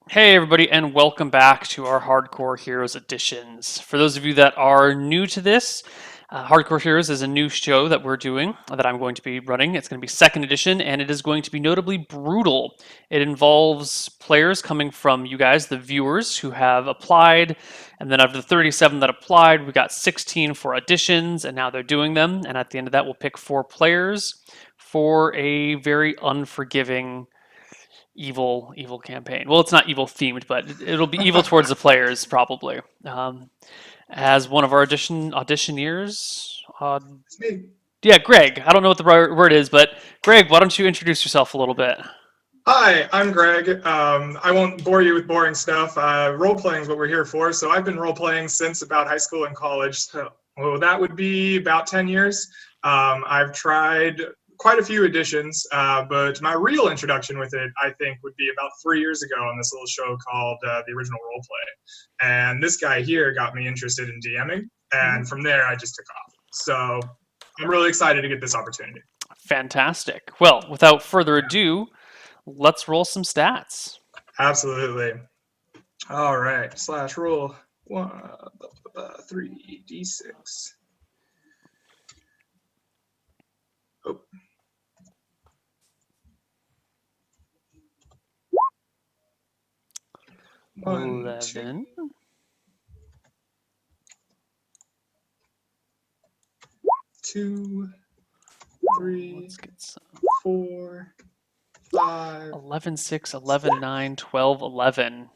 Hey, everybody, and welcome back to our Hardcore Heroes editions. For those of you that are new to this, Hardcore Heroes is a new show that we're doing that I'm going to be running. It's going to be second edition, and it is going to be notably brutal. It involves players coming from you guys, the viewers, who have applied, and then of the 37 that applied, we got 16 for auditions, and now they're doing them. And at the end of that, we'll pick 4 players for a very unforgiving evil campaign. Well, it's not evil themed, but it'll be evil towards the players probably. As one of our auditioneers, It's me. yeah, Greg. I don't know what the right word is, but Greg, why don't you introduce yourself a little bit? Hi, I'm Greg. I won't bore you with boring stuff. Role playing is what we're here for. So I've been role playing since about high school and college. So that would be about 10 years. I've tried quite a few editions, but my real introduction with it, I think, would be about 3 years ago on this little show called The Original Roleplay. And this guy here got me interested in DMing. And from there, I just took off. So I'm really excited to get this opportunity. Fantastic. Well, without further ado, let's roll some stats. Absolutely. All right. Slash roll 3d6. Oh. One, 11. 2, 3, Let's get some. 4, 5. 11, 6, 11, 9, 12, 11.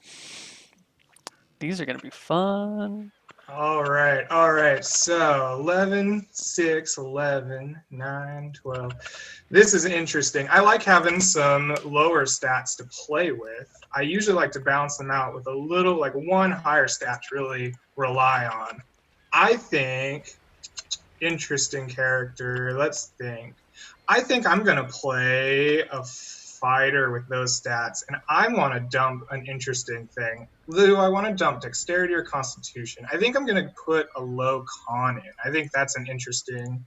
These are going to be fun. All right. All right. So 11, 6, 11, 9, 12. This is interesting. I like having some lower stats to play with. I usually like to balance them out with a little, like one higher stat to really rely on. I think, interesting character. Let's think. I think I'm going to play a fighter with those stats, and I want to dump an interesting thing. Do I want to dump dexterity or constitution? I think I'm going to put a low con in. I think that's an interesting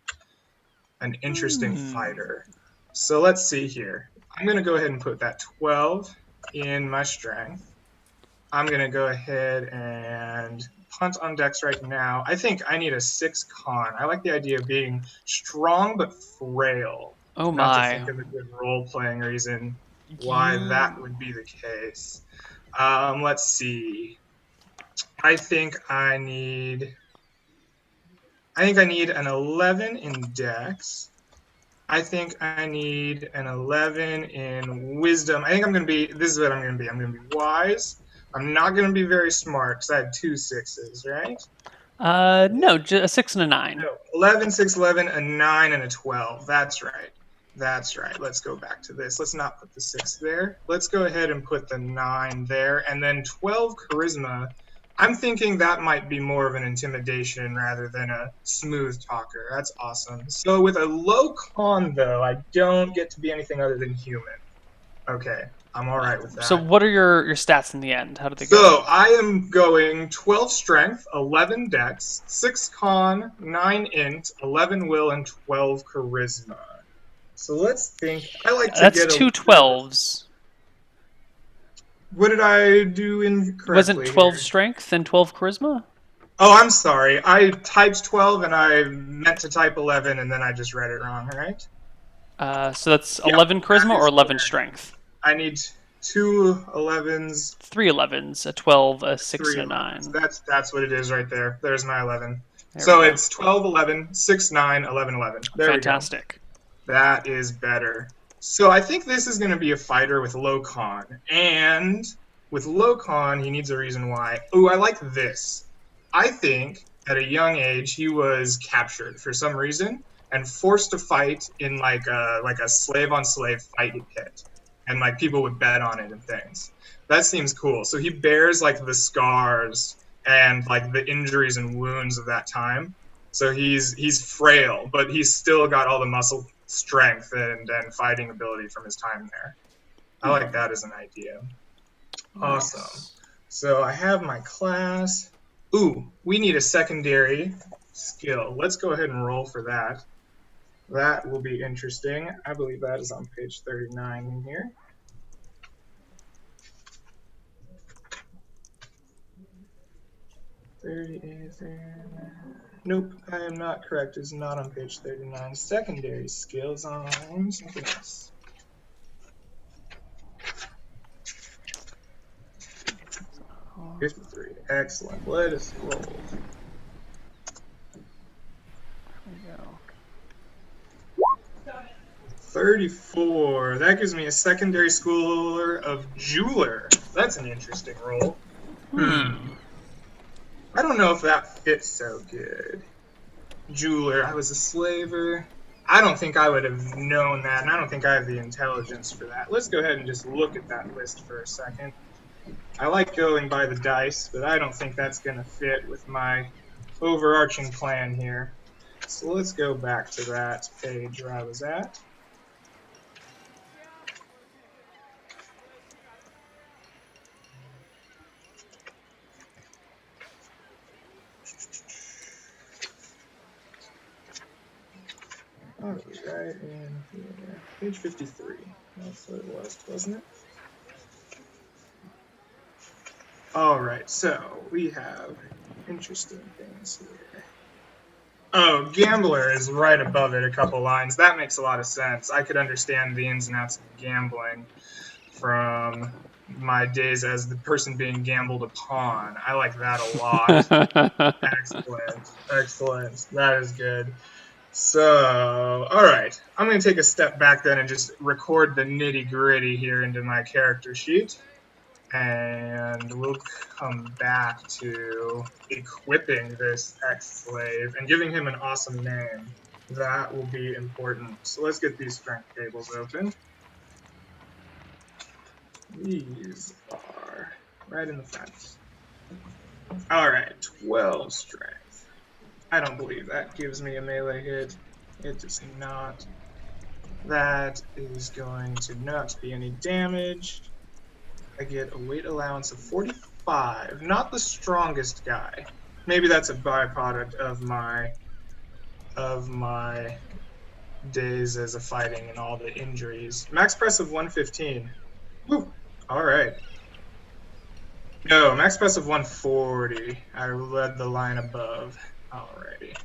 fighter. So let's see here. I'm going to go ahead and put that 12 in my strength. I'm going to go ahead and punt on dex right now. I think I need a 6 con. I like the idea of being strong but frail. Oh Not to my. think of a good role-playing reason why that would be the case. Let's see. I think I need an 11 in dex. I think I need an 11 in wisdom. I think I'm going to be, this is what I'm going to be. I'm going to be wise. I'm not going to be very smart because I had 2 6s, right? No, a 6 and a 9. No, 11, 6, 11, a 9, and a 12. That's right. That's right. Let's go back to this. Let's not put the 6 there. Let's go ahead and put the 9 there. And then 12 charisma. I'm thinking that might be more of an intimidation rather than a smooth talker. That's awesome. So with a low con, though, I don't get to be anything other than human. Okay, I'm all right with that. So what are your stats in the end? How do they So go? I am going 12 strength, 11 dex, 6 con, 9 int, 11 will, and 12 charisma. So let's think. I like to That's get two 12s. What did I do incorrectly? Wasn't 12 here? strength and 12 charisma? Oh, I'm sorry. I typed 12 and I meant to type 11 and then I just read it wrong, right? So that's 11 charisma or 11 correct. strength? I need 2 11s. 3 11s, a 12, a 6, 3 and a 9. 11s. That's what it is right there. There's my 11. There So we go. it's 12, 11, 6, 9, 11, 11. There Fantastic. we go. That is better. So I think this is going to be a fighter with low con. And with low con, he needs a reason why. Ooh, I like this. I think at a young age he was captured for some reason and forced to fight in like a slave on slave fight pit, and like people would bet on it and things. That seems cool. So he bears like the scars and like the injuries and wounds of that time. So he's frail, but he's still got all the muscle strength and fighting ability from his time there. I like that as an idea. Awesome. Nice. So I have my class. Ooh, we need a secondary skill. Let's go ahead and roll for that. That will be interesting. I believe that is on page 39 in here. 38, 39. Nope, I am not correct. It's not on page 39. Secondary skills on something else. 53. Excellent. Let us roll. There we go. 34. That gives me a secondary schooler of jeweler. That's an interesting roll. I don't know if that fits so good. Jeweler. I was a slaver. I don't think I would have known that, and I don't think I have the intelligence for that. Let's go ahead and just look at that list for a second. I like going by the dice, but I don't think that's going to fit with my overarching plan here. So let's go back to that page where I was at. Oh, it was right in here. Page 53. That's what it was, wasn't it? All right, so we have interesting things here. Oh, gambler is right above it a couple lines. That makes a lot of sense. I could understand the ins and outs of gambling from my days as the person being gambled upon. I like that a lot. Excellent. Excellent. That is good. So, all right. I'm going to take a step back then and just record the nitty gritty here into my character sheet. And we'll come back to equipping this ex-slave and giving him an awesome name. That will be important. So let's get these strength tables open. These are right in the front. All right, 12 strength. I don't believe that gives me a melee hit. It does not. That is going to not be any damage. I get a weight allowance of 45. Not the strongest guy. Maybe that's a byproduct of my days as a fighting and all the injuries. Max press of 115. Woo. All right. No, max press of 140. I led the line above. Alrighty.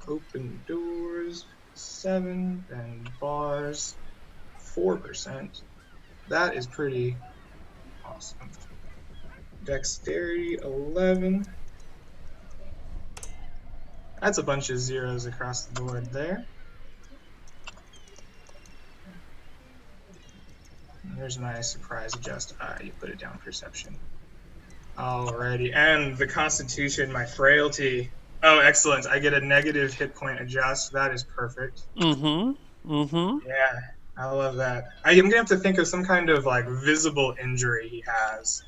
Open doors, 7, and bars, 4%. That is pretty awesome. Dexterity, 11. That's a bunch of zeros across the board there. There's my surprise adjust. You put it down perception. Alrighty, and the constitution, my frailty. Oh, excellent. I get a negative hit point adjust. That is perfect. Yeah, I love that. I'm going to have to think of some kind of like visible injury he has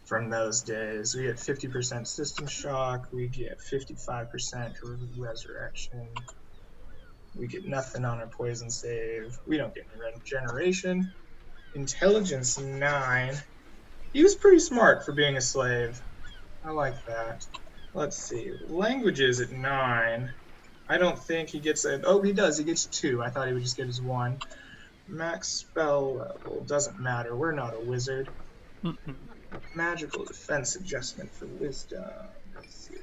from those days. We get 50% system shock. We get 55% resurrection. We get nothing on our poison save. We don't get regeneration. Intelligence 9. He was pretty smart for being a slave. I like that. Let's see. Languages at 9. I don't think he gets a... Oh, he does. He gets 2. I thought he would just get his 1. Max spell level. Doesn't matter. We're not a wizard. Magical defense adjustment for wisdom. 0.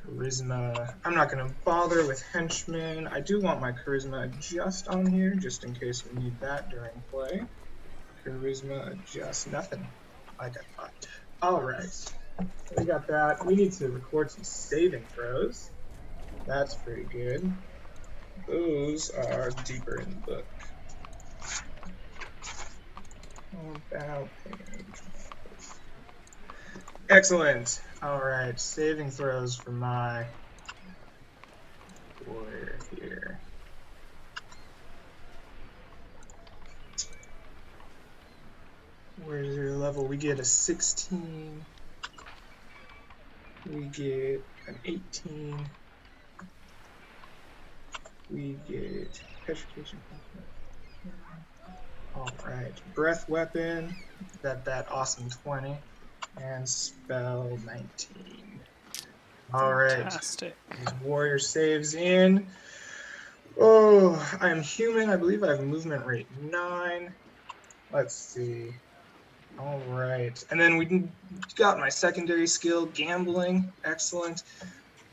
Charisma. I'm not going to bother with henchmen. I do want my charisma adjust on here, just in case we need that during play. Charisma adjust. Nothing, like I thought. All right. We got that. We need to record some saving throws. That's pretty good. Those are deeper in the book. About page. Excellent. All right. Saving throws for my warrior here. Where's your level? We get a 16. We get an 18. We get petrification. All right, breath weapon. That awesome 20, and spell 19. All right. Fantastic. Warrior saves in. Oh, I am human. I believe I have movement rate 9. Let's see. All right. And then we got my secondary skill, gambling. Excellent.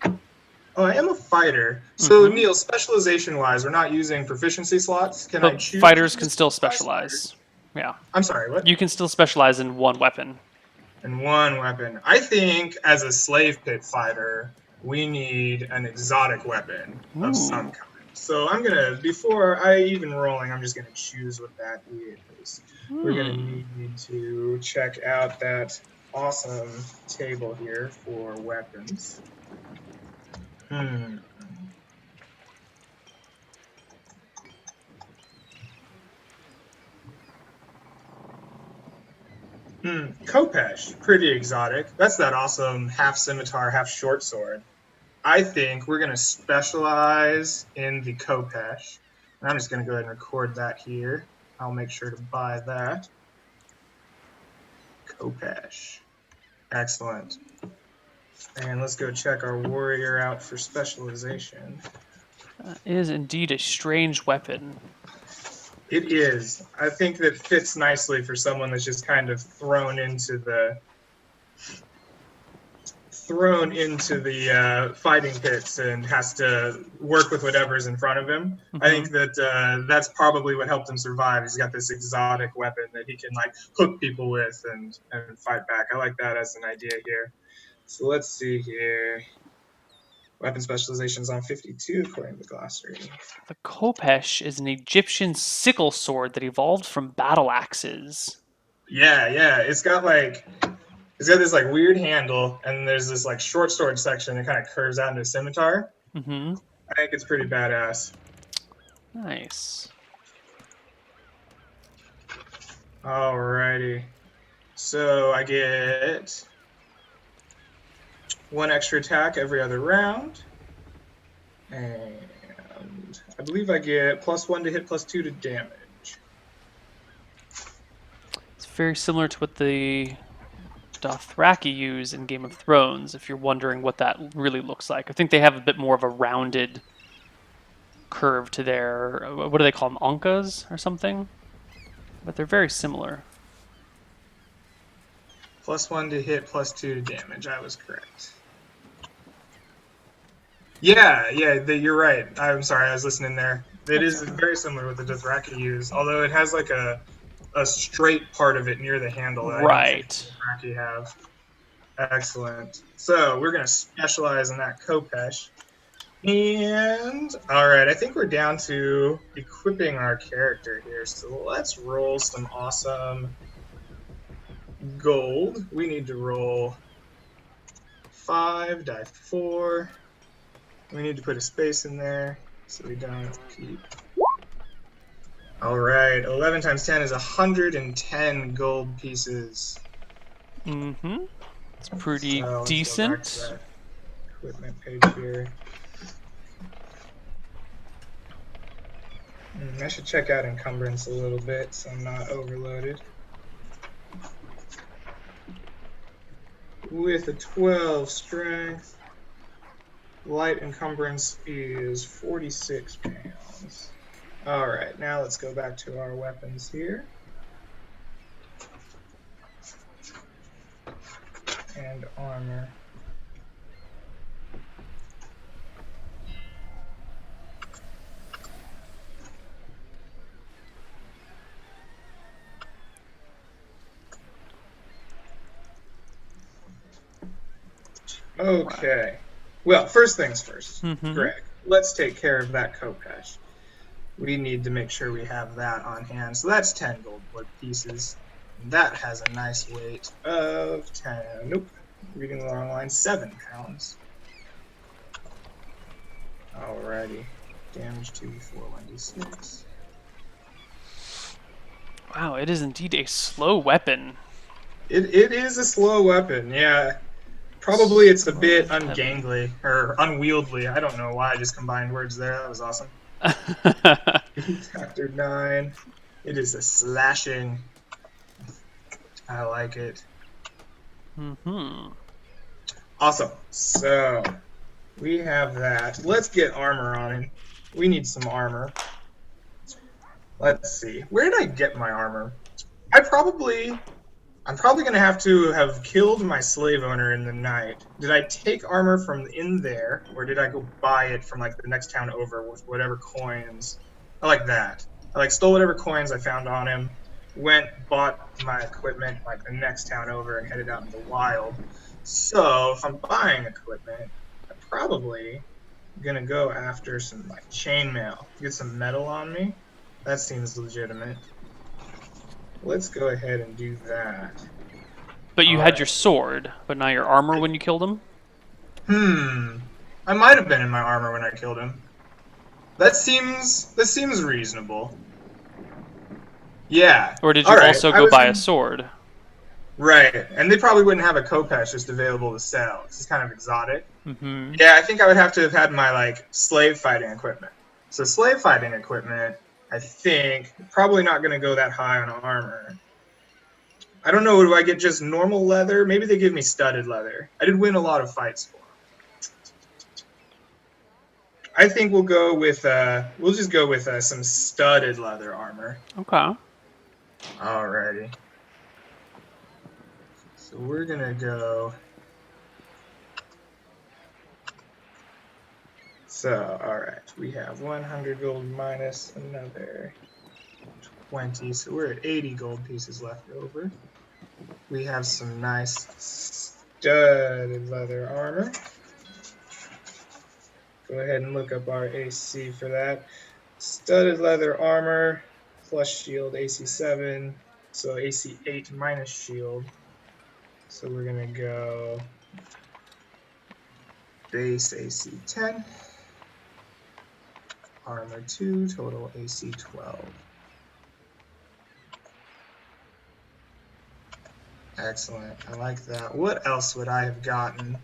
Oh, I am a fighter. So, Mm-hmm. Neil, specialization-wise, we're not using proficiency slots. Can I But choose fighters between the can still specialized fighter? specialize. Yeah. I'm sorry, what? You can still specialize in one weapon. And one weapon. I think as a slave pit fighter, we need an exotic weapon of some Ooh. kind. So I'm gonna, before I even rolling, I'm just gonna choose what that is. We're gonna Hmm. need to check out that awesome table here for weapons. Hmm. Khopesh, pretty exotic. That's that awesome half scimitar, half short sword. I think we're going to specialize in the Khopesh. And I'm just going to go ahead and record that here. I'll make sure to buy that. Khopesh. Excellent. And let's go check our warrior out for specialization. That is indeed a strange weapon. It is. I think that fits nicely for someone that's just kind of thrown into the fighting pits and has to work with whatever's in front of him. I Mm-hmm. think that that's probably what helped him survive. He's got this exotic weapon that he can like hook people with and fight back. I like that as an idea here. So let's see here. Weapon specializations on 52 according to Glossary. The Khopesh is an Egyptian sickle sword that evolved from battle axes. Yeah, yeah. It's got this like weird handle, and there's this like short sword section that kind of curves out into a scimitar. Mm-hmm. I think it's pretty badass. Nice. Alrighty. So I get one extra attack every other round. And I believe I get +1 to hit, +2 to damage. It's very similar to what the Dothraki use in Game of Thrones, if you're wondering what that really looks like. I think they have a bit more of a rounded curve to their, what do they call them, Ankas or something? But they're very similar. +1 to hit, +2 to damage. I was correct. Yeah, you're right. I'm sorry, I was listening there. It That's is all right. very similar with the Dothraki use, although it has like a straight part of it near the handle that I don't think Right. the Dothraki have. Excellent. So we're going to specialize in that Khopesh. And all right, I think we're down to equipping our character here. So let's roll some awesome gold. We need to roll 5, die 4. We need to put a space in there so we don't keep. All right, 11 times 10 is 110 gold pieces. Mm-hmm. It's pretty So let's go back to decent. that equipment page here. I should check out encumbrance a little bit so I'm not overloaded. With a 12 strength, light encumbrance is 46 pounds. All right, now let's go back to our weapons here. And armor. Okay. Well, first things first, Mm-hmm. Greg. Let's take care of that Khopesh. We need to make sure we have that on hand. So that's 10 gold pieces. That has a nice weight of 10. Nope. Reading the wrong line. 7 pounds. Alrighty. Damage 2d4, 1d6. Wow, it is indeed a slow weapon. It is a slow weapon, yeah. Probably it's a Slow bit weapon. ungangly or unwieldy. I don't know why I just combined words there. That was awesome. Chapter 9. It is a slashing. I like it. Mm-hmm. Awesome. So we have that. Let's get armor on him. We need some armor. Let's see. Where did I get my armor? I probably I'm probably going to have killed my slave owner in the night. Did I take armor from in there, or did I go buy it from like the next town over with whatever coins? I like that. I like stole whatever coins I found on him, went bought my equipment like the next town over, and headed out in the wild. So if I'm buying equipment, I'm probably gonna go after some like chainmail, get some metal on me. That seems legitimate. Let's go ahead and do that. But you All had your right. sword, but not your armor when you killed him? I might have been in my armor when I killed him. That seems reasonable. Yeah. Or did All you right. also I go was buy a gonna. sword? Right, and they probably wouldn't have a Kopesh just available to sell. This is kind of exotic. Mm-hmm. Yeah, I think I would have to have had my like slave fighting equipment. So slave fighting equipment, I think, probably not going to go that high on armor. I don't know. Do I get just normal leather? Maybe they give me studded leather. I did win a lot of fights for them. I think we'll just go with some studded leather armor. Okay. Alrighty. So we're gonna go. So alright, we have 100 gold minus another 20, so we're at 80 gold pieces left over. We have some nice studded leather armor. Go ahead and look up our AC for that. Studded leather armor plus shield AC 7, so AC 8 minus shield. So we're going to go base AC 10, armor 2, total AC 12. Excellent. I like that. What else would I have gotten?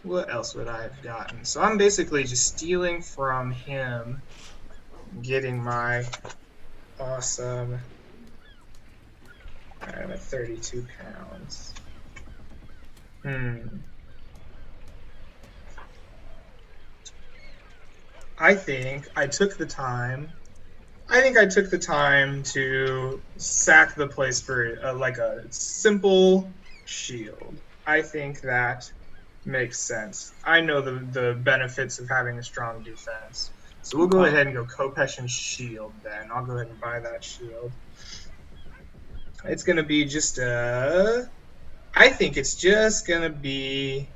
What else would I have gotten? So I'm basically just stealing from him, getting my awesome. I'm at 32 pounds. I think I took the time. I think I took the time to sack the place for like a simple shield. I think that makes sense. I know the benefits of having a strong defense. So we'll go Okay. ahead and go Kopesh and shield then. I'll go ahead and buy that shield. It's going to be just a. I think it's just going to be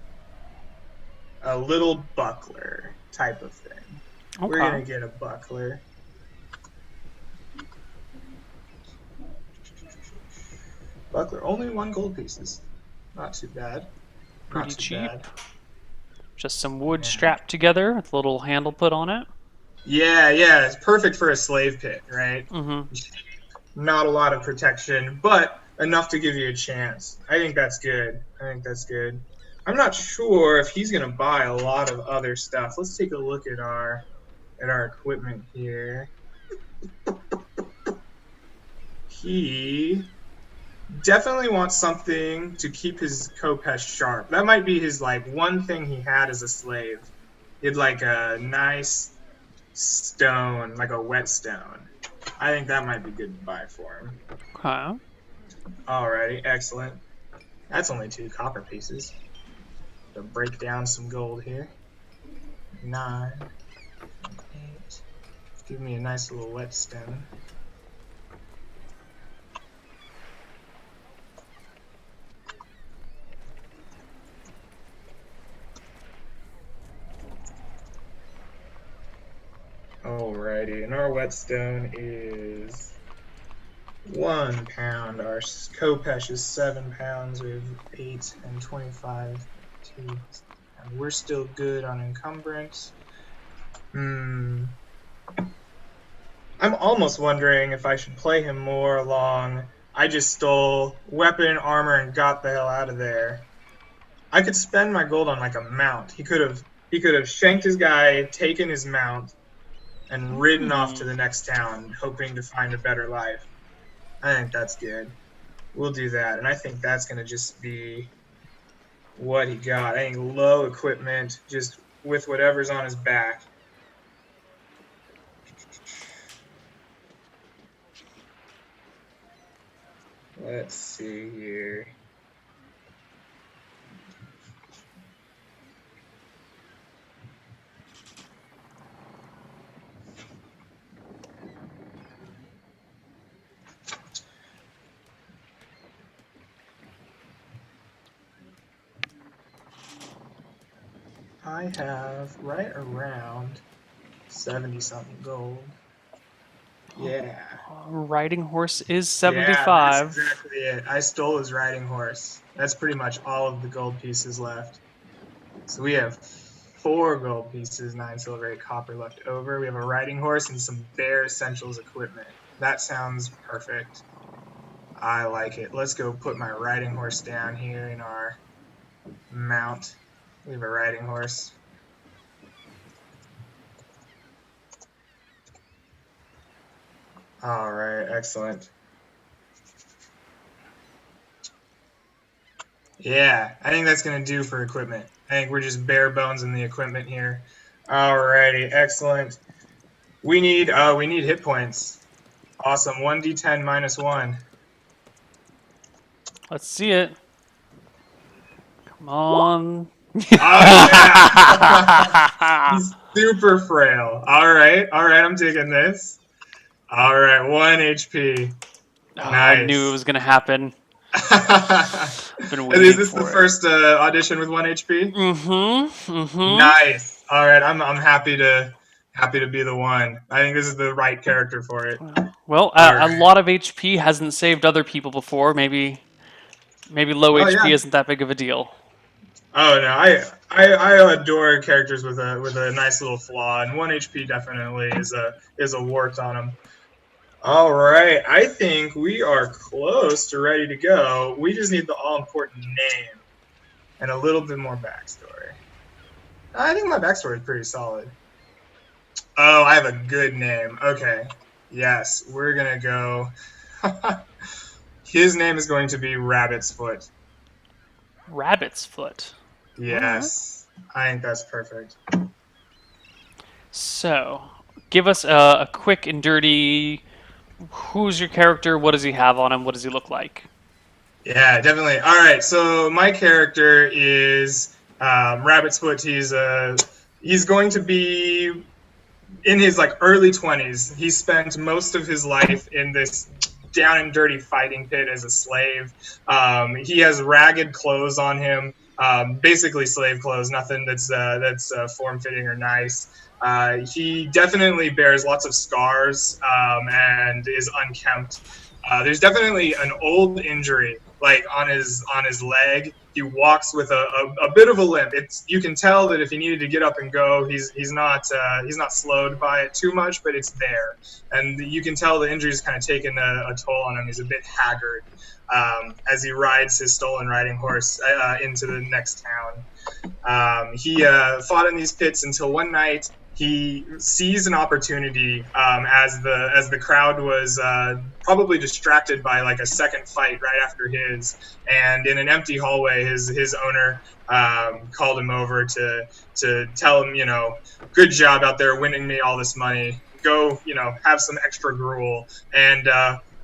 a little buckler type of thing. We're Okay. going to get a buckler. Buckler, only 1 gold pieces. Not too bad. Not Pretty too cheap. bad. Just some wood Yeah. strapped together with a little handle put on it. Yeah. It's perfect for a slave pit, right? Mm-hmm. Not a lot of protection, but enough to give you a chance. I think that's good. I'm not sure if he's going to buy a lot of other stuff. Let's take a look at our equipment here. He definitely wants something to keep his Kopesh sharp. That might be his like one thing he had as a slave. He had like a nice stone, like a whetstone. I think that might be good to buy for him. Okay. Alrighty, excellent. That's only 2 copper pieces. To break down some gold here. 9, 8. Give me a nice little whetstone. Alrighty, and our whetstone is 1 pound. Our Kopesh is 7 pounds. We have 8 and 25. 2. And we're still good on encumbrance. I'm almost wondering if I should play him more along. I just stole weapon, armor, and got the hell out of there. I could spend my gold on like a mount. He could have shanked his guy, taken his mount, and ridden off to the next town, hoping to find a better life. I think that's good. We'll do that, and I think that's gonna just be what he got. I think low equipment, just with whatever's on his back. Let's see here. I have right around 70 something gold. Yeah. Riding horse is Yeah, that's 75. exactly it. I stole his riding horse. That's pretty much all of the gold pieces left. So we have 4 gold pieces, 9 silver, 8 copper left over. We have a riding horse and some bare essentials equipment. That sounds perfect. I like it. Let's go put my riding horse down here in our mount. We have a riding horse. All right, excellent. Yeah, I think that's going to do for equipment. I think we're just bare bones in the equipment here. Alrighty, excellent. We need hit points. Awesome. 1d10 -1. Let's see it. Come on. Oh yeah. He's super frail. All right, I'm taking this. All right, 1 HP. Oh, I knew it Nice. was going to happen. Been And is waiting this the for it. first audition with 1 HP? Mm-hmm. Mm-hmm. Nice. All right, I'm happy to be the one. I think this is the right character for it. Well, All a right. lot of HP hasn't saved other people before. Maybe low Oh HP yeah. isn't that big of a deal. Oh no, I adore characters with a nice little flaw, and 1 HP definitely is a wart on them. All right, I think we are close to ready to go. We just need the all important name and a little bit more backstory. I think my backstory is pretty solid. Oh, I have a good name. Okay, yes, we're gonna go. His name is going to be Rabbit's Foot. Rabbit's foot. Alright. Yes, I think that's perfect. So, give us a quick and dirty. Who's your character? What does he have on him? What does he look like? Yeah, definitely. All right, so my character is Rabbit's Foot. He's going to be in his like early 20s. He spent most of his life in this down and dirty fighting pit as a slave. He has ragged clothes on him, basically slave clothes, nothing that's form fitting or nice. He definitely bears lots of scars and is unkempt. There's definitely an old injury, like on his leg. He walks with a bit of a limp. You can tell that if he needed to get up and go, he's not slowed by it too much, but it's there, and you can tell the injury's kind of taken a toll on him. He's a bit haggard as he rides his stolen riding horse into the next town. He fought in these pits until one night he seized an opportunity as the crowd was probably distracted by like a second fight right after his, and in an empty hallway, his owner called him over to tell him, good job out there winning me all this money. Go, have some extra gruel. And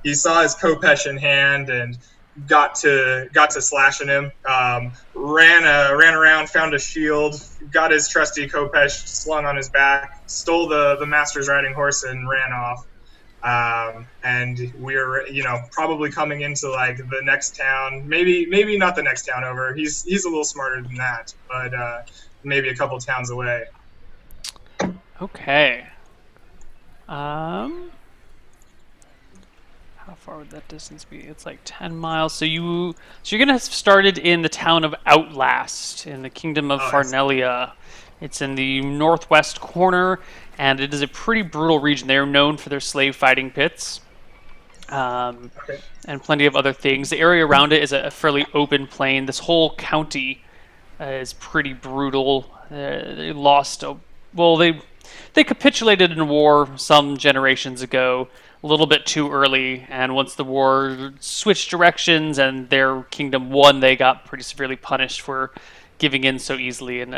he saw his Kopesh in hand and got to slashing him. Ran around, found a shield, got his trusty Kopesh slung on his back, stole the master's riding horse, and ran off. And we're probably coming into like the next town, maybe not the next town over. He's a little smarter than that, but maybe a couple towns away. Okay. How far would that distance be? It's like 10 miles. So you're gonna have started in the town of Outlast in the kingdom of Farnelia. It's in the northwest corner, and it is a pretty brutal region. They are known for their slave fighting pits, and plenty of other things. The area around it is a fairly open plain. This whole county is pretty brutal. They lost they capitulated in war some generations ago, a little bit too early, and once the war switched directions and their kingdom won, they got pretty severely punished for giving in so easily and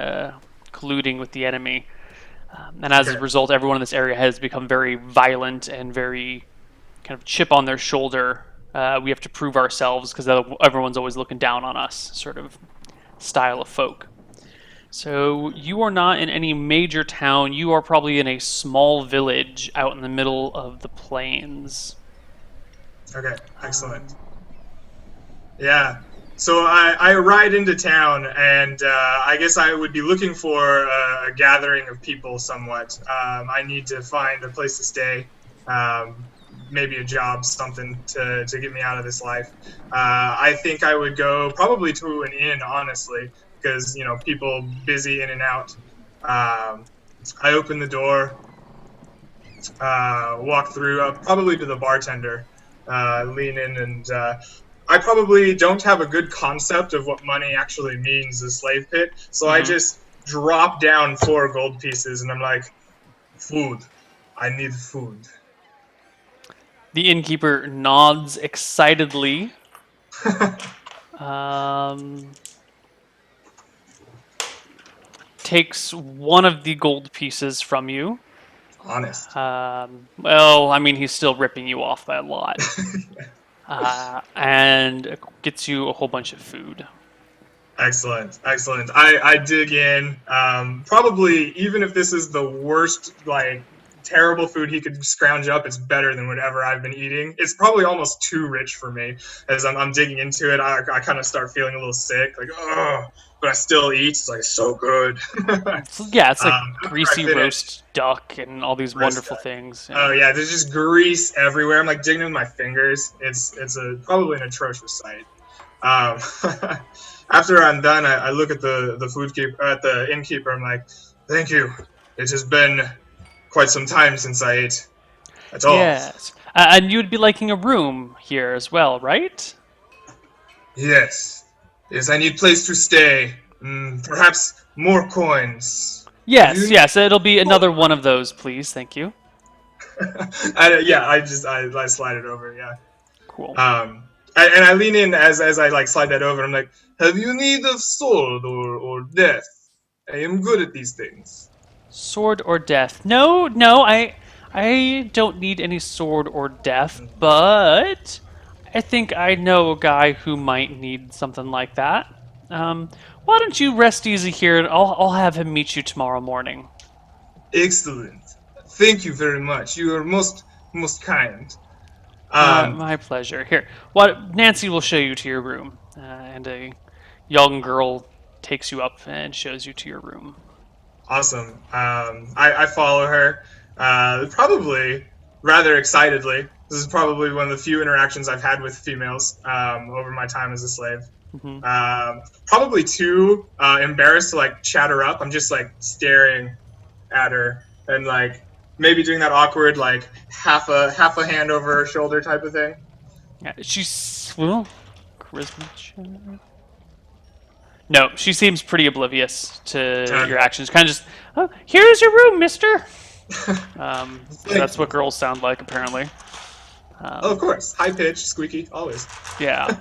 colluding with the enemy. And as a result, everyone in this area has become very violent and very kind of chip on their shoulder We have to prove ourselves because everyone's always looking down on us, sort of style of folk. So you are not in any major town. You are probably in a small village out in the middle of the plains. Okay, excellent. Um, Yeah. So I ride into town, and I guess I would be looking for a gathering of people somewhat. I need to find a place to stay, maybe a job, something to get me out of this life. I think I would go probably to an inn, honestly, because, people busy in and out. Um, I open the door, walk through, probably to the bartender, lean in, and I probably don't have a good concept of what money actually means as slave pit, so I mhm. just drop down 4 gold pieces, and I'm like, food. I need food. The innkeeper nods excitedly. Um, Takes one of the gold pieces from you. Honest. Well, I mean, he's still ripping you off by a lot. And gets you a whole bunch of food. Excellent, excellent. I dig in. Probably, even if this is the worst, terrible food he could scrounge up, it's better than whatever I've been eating. It's probably almost too rich for me. As I'm digging into it, I kind of start feeling a little sick, like, oh, but I still eat. It's like so good. So, yeah, it's like After I greasy finish, roast duck and all these roast wonderful duck. things. Oh Yeah. yeah, there's just grease everywhere. I'm like digging with my fingers. It's probably an atrocious sight. Um, After I'm done, I look at the food keeper, at the innkeeper. I'm like, "Thank you. It has been quite some time since I ate at all." Yes. And you'd be liking a room here as well, right? Yes, yes. I need place to stay. Perhaps more coins. Do you Yes, need? yes. It'll be another one of those, please. Thank you. Yeah, I slide it over. Yeah. Cool. And I lean in as I like slide that over. I'm like, "Have you need of sword or death? I am good at these things." Sword or death? No, no. I don't need any sword or death, but I think I know a guy who might need something like that. Why don't you rest easy here, and I'll have him meet you tomorrow morning. Excellent. Thank you very much. You are most kind. My Um, my pleasure. Here, what Nancy will show you to your room, and a young girl takes you up and shows you to your room. awesome. I follow her, probably rather excitedly. This is probably one of the few interactions I've had with females over my time as a slave. Hmm. Probably too embarrassed to like chat her up. I'm just like staring at her and like maybe doing that awkward like half a hand over her shoulder type of thing. Yeah, she's well, charisma check. No, she seems pretty oblivious to your Okay. actions. Kind of just, oh, here's your room, Mister. 'Cause Thank that's you. what girls sound like, apparently. Oh, of Um, course. High pitch, squeaky, always. yeah.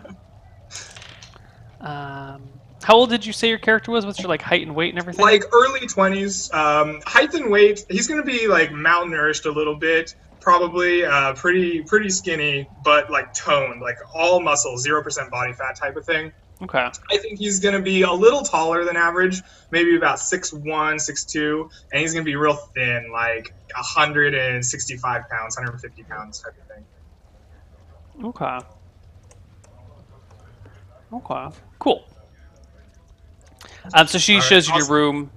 How old did you say your character was? What's your like height and weight and everything? Like early 20s. Height and weight, he's going to be like malnourished a little bit. Probably pretty skinny, but like toned, like all muscle, 0% body fat type of thing. Okay. I think he's going to be a little taller than average, maybe about 6'1", 6'2", and he's going to be real thin, like 165 pounds, 150 pounds type of thing. Okay. Okay. Cool. So she All right, shows you your awesome. room.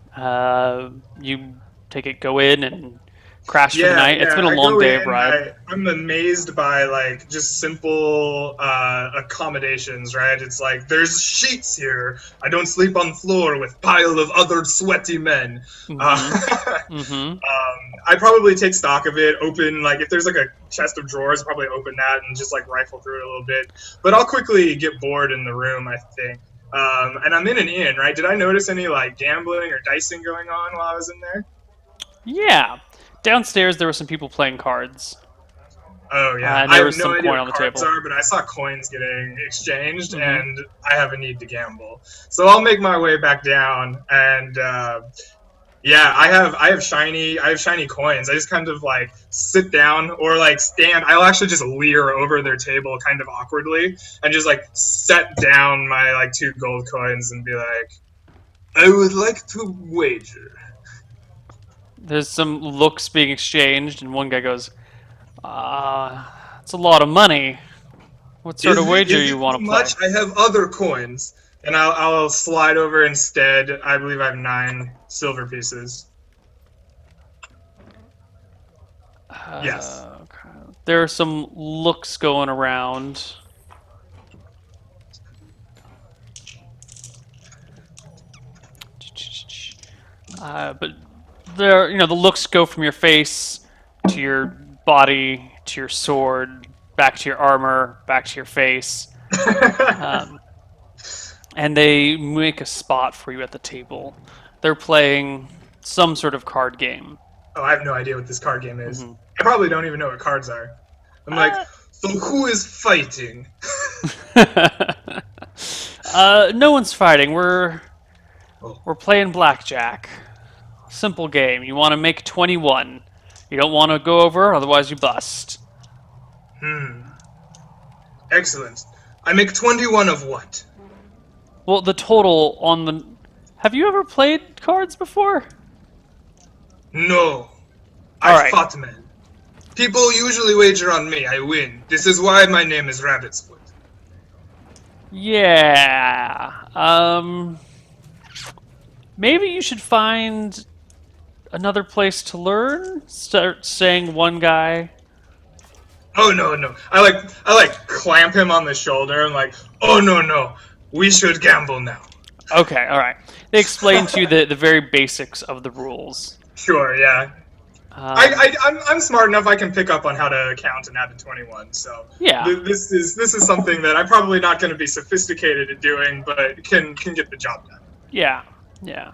You take it, go in, and crash for the Yeah, night. It's yeah. been a I long go day of in. ride. I'm amazed by like just simple accommodations, right? It's like there's sheets here. I don't sleep on the floor with pile of other sweaty men. Mm-hmm. Uh, Mm-hmm. I probably take stock of it. Open like if there's like a chest of drawers, I'll probably open that and just like rifle through it a little bit. But I'll quickly get bored in the room, I think. And I'm in an inn, right? Did I notice any like gambling or dicing going on while I was in there? Yeah. Downstairs, there were some people playing cards, Oh yeah, and I there have was no some idea coin what on the cards table. are, but I saw coins getting exchanged, Mm-hmm. and I have a need to gamble. So I'll make my way back down, and Yeah, I have shiny coins. I just kind of like sit down or like stand. I'll actually just leer over their table kind of awkwardly and just like set down my like 2 gold coins and be like, I would like to wager. There's some looks being exchanged, and one guy goes, it's a lot of money. What sort of wager Is you it too want to much? play? I have other coins. And I'll slide over instead. I believe I have 9 silver pieces. Yes. Okay. There are some looks going around. But there, the looks go from your face to your body to your sword, back to your armor, back to your face, um, and they make a spot for you at the table. They're playing some sort of card game. Oh, I have no idea what this card game is. Hmm I probably don't even know what cards are. I'm like, Uh, so who is fighting? no one's fighting. We're Oh, we're playing blackjack. Simple game. You want to make 21. You don't want to go over, otherwise you bust. excellent. I make 21 of what? Well, the total on the. Have you ever played cards before? No. All I right. fought men. People usually wager on me. I win. This is why my name is Rabbit's Foot. Yeah. Maybe you should find another place to learn. Start saying one guy. Oh no no. I like clamp him on the shoulder and like, oh no no. We should gamble now. Okay. All right. They explain to you the very basics of the rules. Sure, yeah. Um, I'm smart enough. I can pick up on how to count and add to 21. So yeah. this is something that I'm probably not going to be sophisticated at doing, but can get the job done. Yeah. Yeah.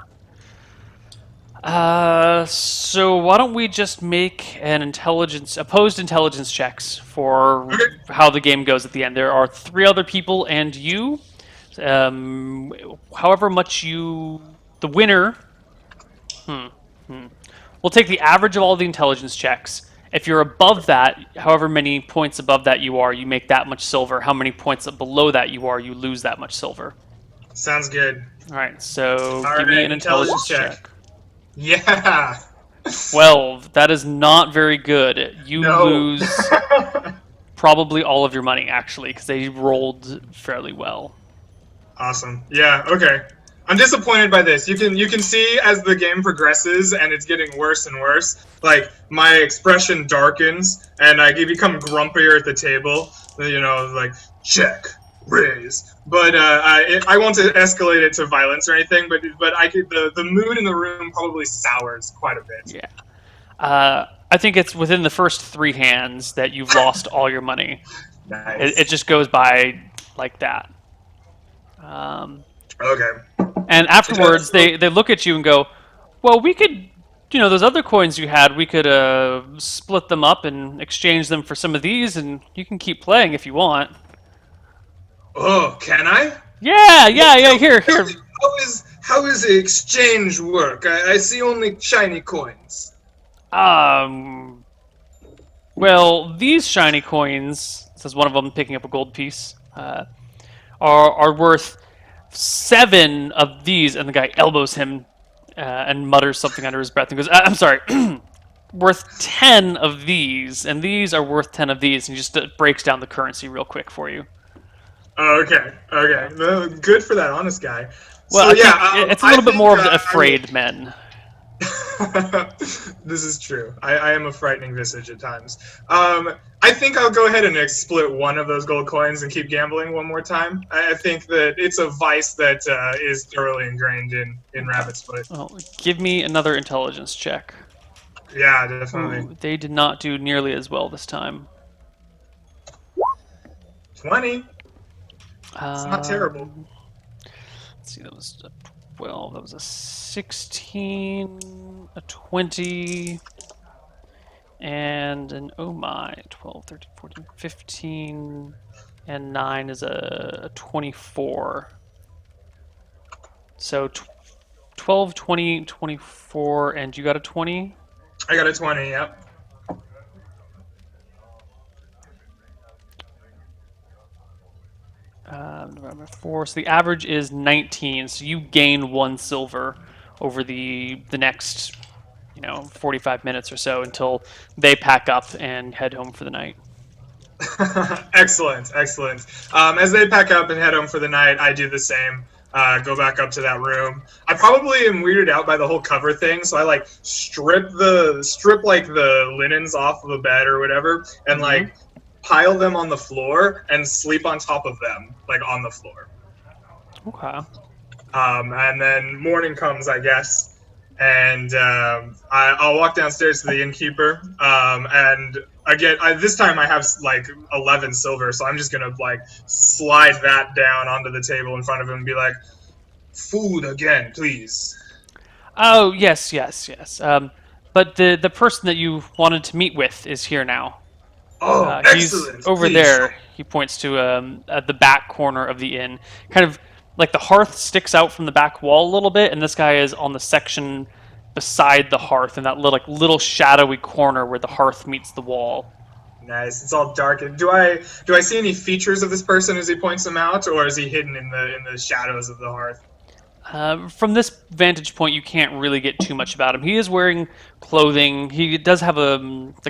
So why don't we just make opposed intelligence checks for Okay. how the game goes at the end? There are 3 other people and you. However much the winner. We'll take the average of all the intelligence checks. If you're above that, however many points above that you are, you make that much silver. How many points below that you are, you lose that much silver. Sounds good. All right, so All give me right, an intelligence intelligence check. check. Yeah. 12. That is not very good. You No. lose probably all of your money, actually, because they rolled fairly well. Awesome. Yeah. Okay. I'm disappointed by this. You can see as the game progresses and it's getting worse and worse. Like my expression darkens and I become grumpier at the table. Like check, raise. But I won't escalate it to violence or anything. But the mood in the room probably sours quite a bit. Yeah. I think it's within the first 3 hands that you've lost all your money. Nice. It just goes by like that. Okay. And afterwards, they look at you and go, well, we could, those other coins you had, we could split them up and exchange them for some of these, and you can keep playing if you want. Oh, can I? Yeah, here. How is the exchange work? I see only shiny coins. Um, well, these shiny coins, says one of them, picking up a gold piece, are worth 7 of these, and the guy elbows him and mutters something under his breath and goes, I'm sorry, worth 10 of these, and these are worth 10 of these, and he just breaks down the currency real quick for you. Oh, okay. Well, good for that honest guy. Well, So I yeah, think it's a little bit more of the afraid men. This is true. I am a frightening visage at times. I think I'll go ahead and split one of those gold coins and keep gambling one more time. I think that it's a vice that is thoroughly ingrained in Rabbit's Foot. Well, give me another intelligence check. Yeah, definitely. Ooh, they did not do nearly as well this time. 20. It's not terrible. Let's see, that was a 12, that was a 16, a 20, and an oh my, 12, 13, 14, 15, and 9 is a 24. So 12, 20, 24, and you got a 20? I got a 20. Yep. Divided by 4. So the average is 19. So you gain 1 silver over the next, 45 minutes or so until they pack up and head home for the night. Excellent, excellent. As they pack up and head home for the night, I do the same. Go back up to that room. I probably am weirded out by the whole cover thing, so I like strip like the linens off of the bed or whatever, and like pile them on the floor and sleep on top of them, like on the floor. Okay. And then morning comes, I guess, and I'll walk downstairs to the innkeeper, and again, this time I have like 11 silver, so I'm just gonna like slide that down onto the table in front of him and be like, "Food again, please." Oh, yes, yes, yes. But the person that you wanted to meet with is here now. Oh, He's excellent! over Please show. there. He points to at the back corner of the inn. Kind of like the hearth sticks out from the back wall a little bit, and this guy is on the section beside the hearth in that little shadowy corner where the hearth meets the wall. Nice. It's all dark. Do I see any features of this person as he points them out, or is he hidden in the shadows of the hearth? From this vantage point, you can't really get too much about him. He is wearing clothing. He does have a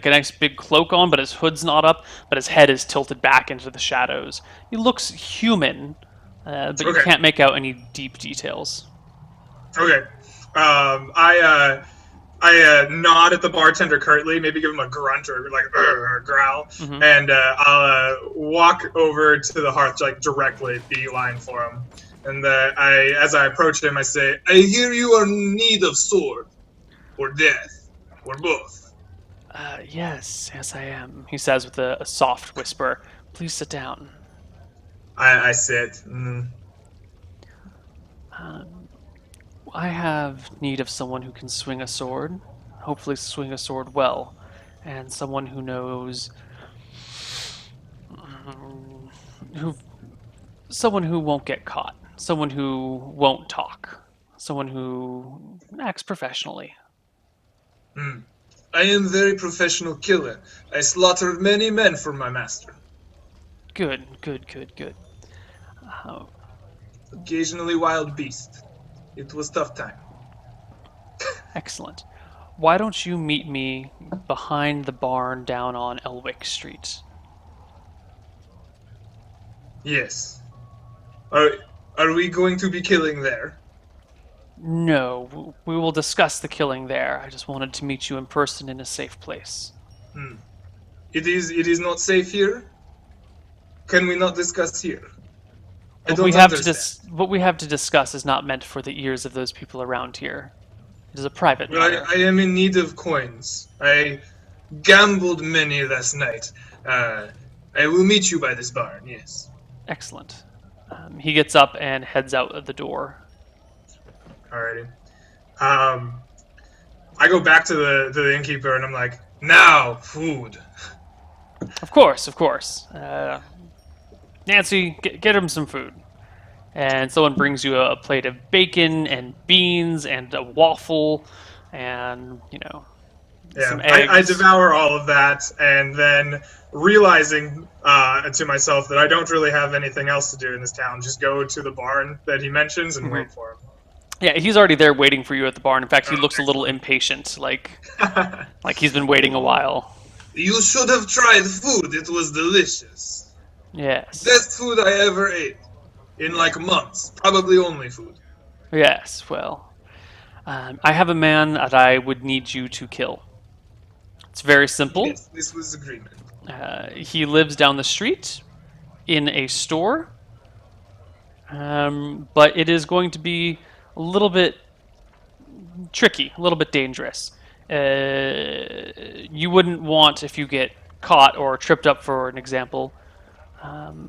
nice big cloak on, but his hood's not up. But his head is tilted back into the shadows. He looks human, but you Okay. can't make out any deep details. Okay. I nod at the bartender curtly, maybe give him a grunt or like a growl, and I'll walk over to the hearth, like directly, beeline for him. And as I approach him, I say, "I hear you are in need of sword, or death, or both." Yes, yes, I am, he says with a soft whisper. Please sit down. I sit. I have need of someone who can swing a sword, hopefully swing a sword well, and someone who knows, who, someone who won't get caught, someone who won't talk, someone who acts professionally. I am a very professional killer. I slaughtered many men for my master. Good, good, good, good. Occasionally wild beast. It was tough time. Excellent. Why don't you meet me behind the barn down on Elwick Street? Yes. Are we going to be killing there? No, we will discuss the killing there. I just wanted to meet you in person in a safe place. It is not safe here. Can we not discuss here? I What don't we have understand. what we have to discuss is not meant for the ears of those people around here. It is a private Well, matter. I am in need of coins. I gambled many last night. I will meet you by this barn. Yes. Excellent. He gets up and heads out of the door. Alrighty. I go back to the innkeeper and I'm like, now food. Of course, of course. Nancy, get him some food. And someone brings you a plate of bacon and beans and a waffle and, some eggs. I devour all of that, and then realizing to myself that I don't really have anything else to do in this town, just go to the barn that he mentions and wait for him. Yeah, he's already there waiting for you at the barn. In fact, he looks a little excellent. impatient, like he's been waiting a while. You should have tried food. It was delicious. Yes. Best food I ever ate in like months. Probably only food. Yes, well, I have a man that I would need you to kill. It's very simple. Yes, this was agreement. He lives down the street in a store, but it is going to be a little bit tricky, a little bit dangerous. You wouldn't want, if you get caught or tripped up, for an example,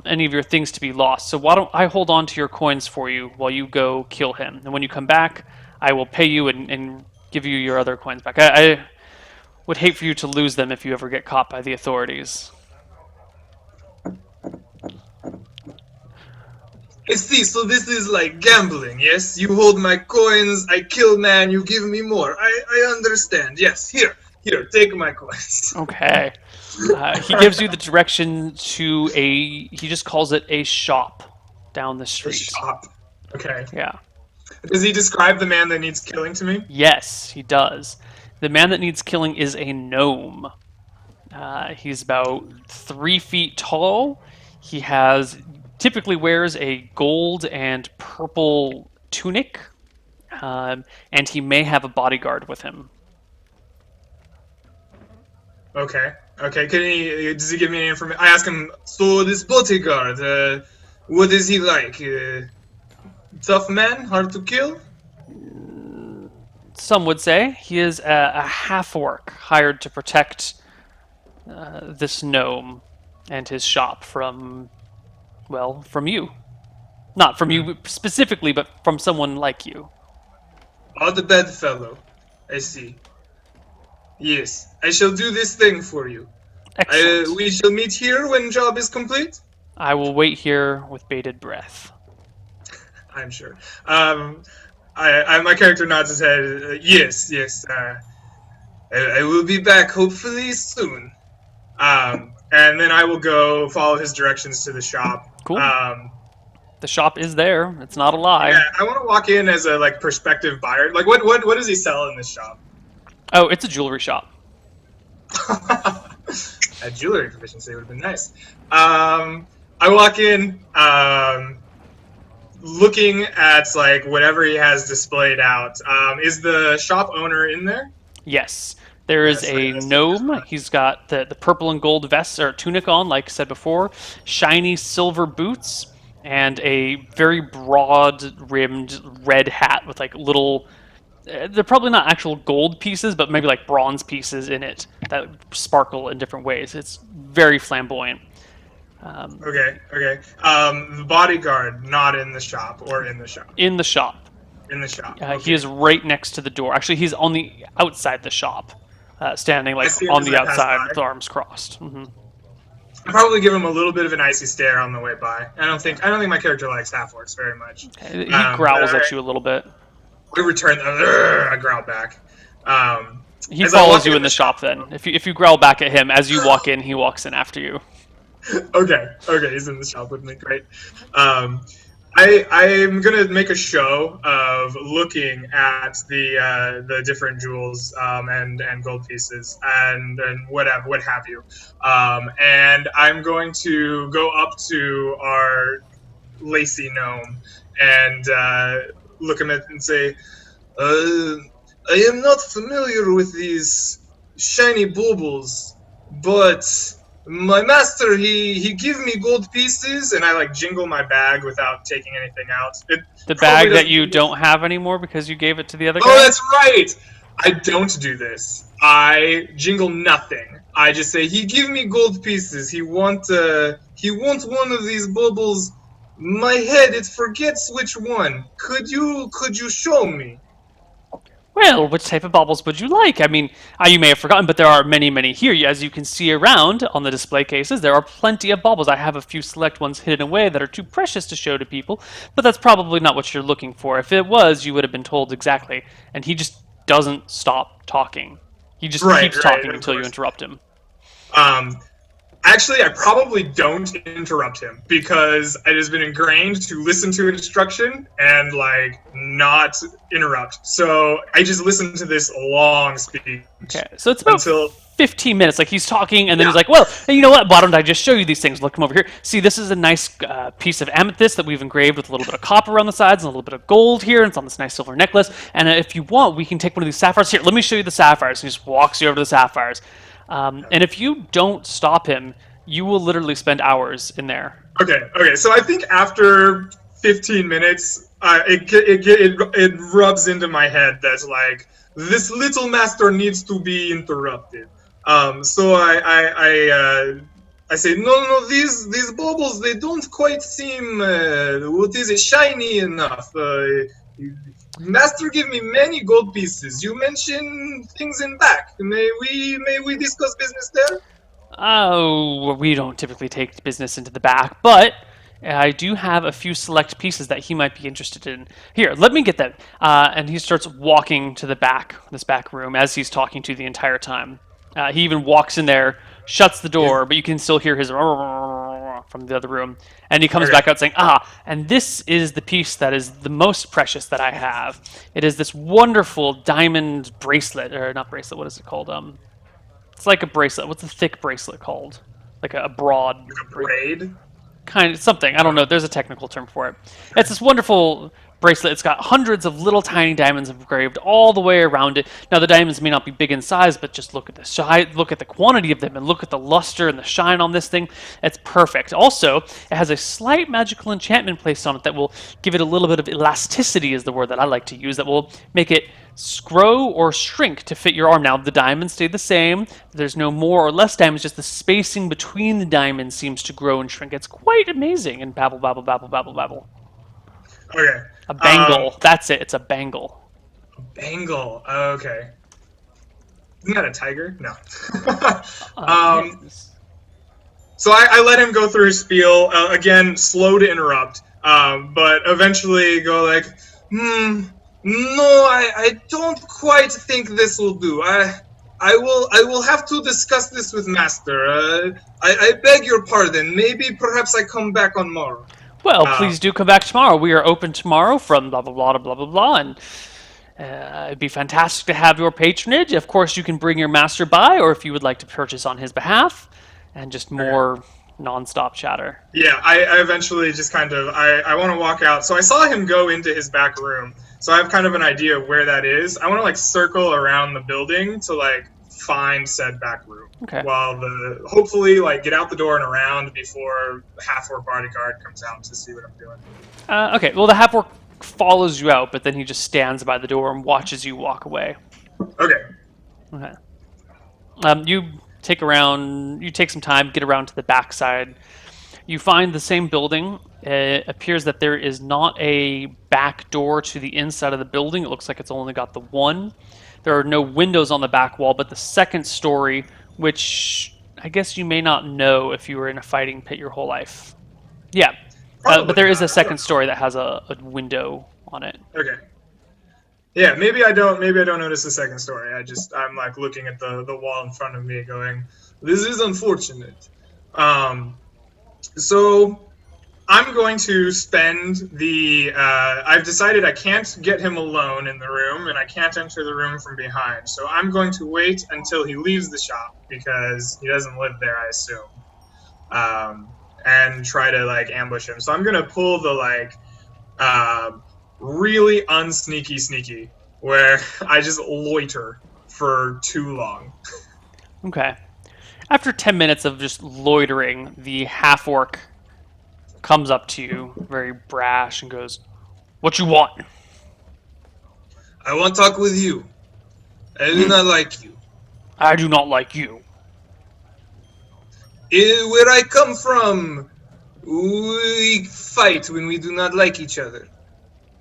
any of your things to be lost. So why don't I hold on to your coins for you while you go kill him, and when you come back, I will pay you and give you your other coins back. I would hate for you to lose them if you ever get caught by the authorities. I see. So this is like gambling, yes? You hold my coins, I kill man, you give me more. I understand. Yes, here, take my coins. Okay. He gives you the direction to a. He just calls it a shop down the A street. shop. Okay. Yeah. Does he describe the man that needs killing to me? Yes, he does. The man that needs killing is a gnome. He's about 3 feet tall. He has typically wears a gold and purple tunic, and he may have a bodyguard with him. Okay. Okay. Does he give me any information? I ask him. So this bodyguard, what is he like? Tough man, hard to kill. Some would say he is a half orc hired to protect this gnome and his shop from, well, from you. Not from Hmm. you specifically, but from someone like you. Oh, the bad fellow. I see. Yes, I shall do this thing for you. Excellent. We shall meet here when job is complete. I will wait here with bated breath. I'm sure. Um, my character nods his head. Yes, yes. I will be back hopefully soon. And then I will go follow his directions to the shop. Cool. The shop is there. It's not a lie. Yeah, I want to walk in as a like prospective buyer. Like, what does he sell in this shop? Oh, it's a jewelry shop. A jewelry proficiency would have been nice. I walk in, looking at like whatever he has displayed out. Is the shop owner in there? Yes. There is Yes, a I see gnome. He's got the purple and gold vest or tunic on, like I said before, shiny silver boots, and a very broad rimmed red hat with like little. They're probably not actual gold pieces, but maybe like bronze pieces in it that sparkle in different ways. It's very flamboyant. Okay, okay. The bodyguard not in the shop or in the shop. In the shop. In the shop. He Okay. is right next to the door. Actually, he's on the outside the shop, standing I like see him on as the I pass outside by. with arms crossed. I'll probably give him a little bit of an icy stare on the way by. I don't think my character likes half orcs very much. He growls at you a little bit. I return. I growl back. He As I follows walk you in in the the shop. shop, Then, if you growl back at him as you walk in, he walks in after you. Okay, he's in the shop with me. Great. I'm gonna make a show of looking at the different jewels and gold pieces and whatever what have you, and I'm going to go up to our lacy gnome and look him at and say, I am not familiar with these shiny baubles, but my master he give me gold pieces, and I like jingle my bag without taking anything out. It The probably bag that doesn't. you don't have anymore because you gave it to the other Oh, guy. that's right. I don't do this. I jingle nothing. I just say he give me gold pieces. He want one of these baubles. My head it forgets which one. Could you show me? Well, which type of baubles would you like? I mean, you may have forgotten, but there are many, many here. As you can see around on the display cases, there are plenty of baubles. I have a few select ones hidden away that are too precious to show to people, but that's probably not what you're looking for. If it was, you would have been told exactly. And he just doesn't stop talking. He just Right, keeps right, talking of until you course. interrupt him. Um, Actually, I probably don't interrupt him because it has been ingrained to listen to instruction and like not interrupt. So I just listen to this long speech Okay, so it's about until 15 minutes. Like he's talking, and then yeah. he's like, "Well, hey, you know what? Why don't I just show you these things? Look, come over here. See, this is a nice piece of amethyst that we've engraved with a little bit of copper on the sides and a little bit of gold here, and it's on this nice silver necklace. And if you want, we can take one of these sapphires. Here, let me show you the sapphires." And he just walks you over to the sapphires. And if you don't stop him, you will literally spend hours in there. Okay. So I think after 15 minutes, it rubs into my head that like this little master needs to be interrupted. So I say no, these baubles they don't quite seem what is it shiny enough. Master, give me many gold pieces. You mentioned things in back. May we discuss business there? Oh, we don't typically take business into the back, but I do have a few select pieces that he might be interested in. Here, let me get them. And he starts walking to this back room, as he's talking to the entire time. He even walks in there, shuts the Is door, but you can still hear his from the other room. And he comes okay. back out saying, and this is the piece that is the most precious that I have. It is this wonderful diamond bracelet, or not bracelet, what is it called? It's like a bracelet. What's a thick bracelet called? Like a broad Like a braid. kind of something. I don't know. There's a technical term for it. It's this wonderful bracelet. It's got hundreds of little tiny diamonds engraved all the way around it. Now the diamonds may not be big in size, but just look at the shine, look at the quantity of them, and look at the luster and the shine on this thing. It's perfect. Also, it has a slight magical enchantment placed on it that will give it a little bit of elasticity, is the word that I like to use. That will make it grow or shrink to fit your arm. Now the diamonds stay the same. There's no more or less diamonds, just the spacing between the diamonds seems to grow and shrink. It's quite amazing. And babble, babble, babble, babble, babble. Okay. A bangle. That's it. It's a bangle. Bangle. Okay. Isn't that a tiger? No. Yes. So I let him go through his spiel. Again, slow to interrupt. But eventually go like, no, I don't quite think this will do. I will have to discuss this with Master. I beg your pardon. Maybe perhaps I come back on tomorrow. Well, please do come back tomorrow. We are open tomorrow from blah, blah, blah, to blah, blah, blah. And it'd be fantastic to have your patronage. Of course, you can bring your master by, or if you would like to purchase on his behalf, and just more non-stop chatter. Yeah, I eventually just kind of, I want to walk out. So I saw him go into his back room. So I have kind of an idea of where that is. I want to like circle around the building to like find said back room. Okay. While hopefully like get out the door and around before half-orc bodyguard comes out to see what I'm doing. Okay, well, the half-orc follows you out, but then he just stands by the door and watches you walk away. Okay. Okay. You take some time, get around to the backside. You find the same building. It appears that there is not a back door to the inside of the building. It looks like it's only got the one. There are no windows on the back wall, but the second story, which I guess you may not know if you were in a fighting pit your whole life. Yeah, but there is a second story that has a window on it. Okay. Yeah, maybe I don't notice the second story. I'm like looking at the wall in front of me going, this is unfortunate. So I'm going to spend I've decided I can't get him alone in the room, and I can't enter the room from behind. So I'm going to wait until he leaves the shop, because he doesn't live there, I assume, and try to like ambush him. So I'm going to pull the like really unsneaky, where I just loiter for too long. Okay. After 10 minutes of just loitering, the half-orc comes up to you, very brash, and goes, "What you want?" I want to talk with you. I do not like you. I do not like you. Where I come from, we fight when we do not like each other.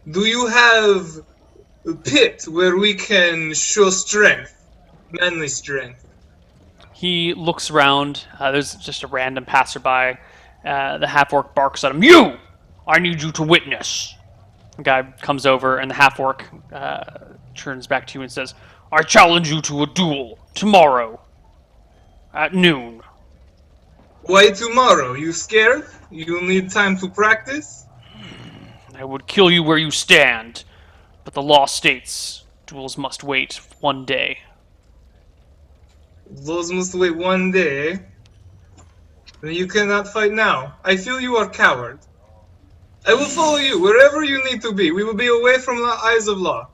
Do you have a pit where we can show strength, manly strength? He looks around. There's just a random passerby. The half-orc barks at him. "You! I need you to witness." The guy comes over, and the half-orc turns back to you and says, "I challenge you to a duel tomorrow at noon." Why tomorrow? You scared? You need time to practice? "I would kill you where you stand, but the law states duels must wait one day." Those must wait one day. Then you cannot fight now. I feel you are coward. I will follow you wherever you need to be. We will be away from the eyes of law.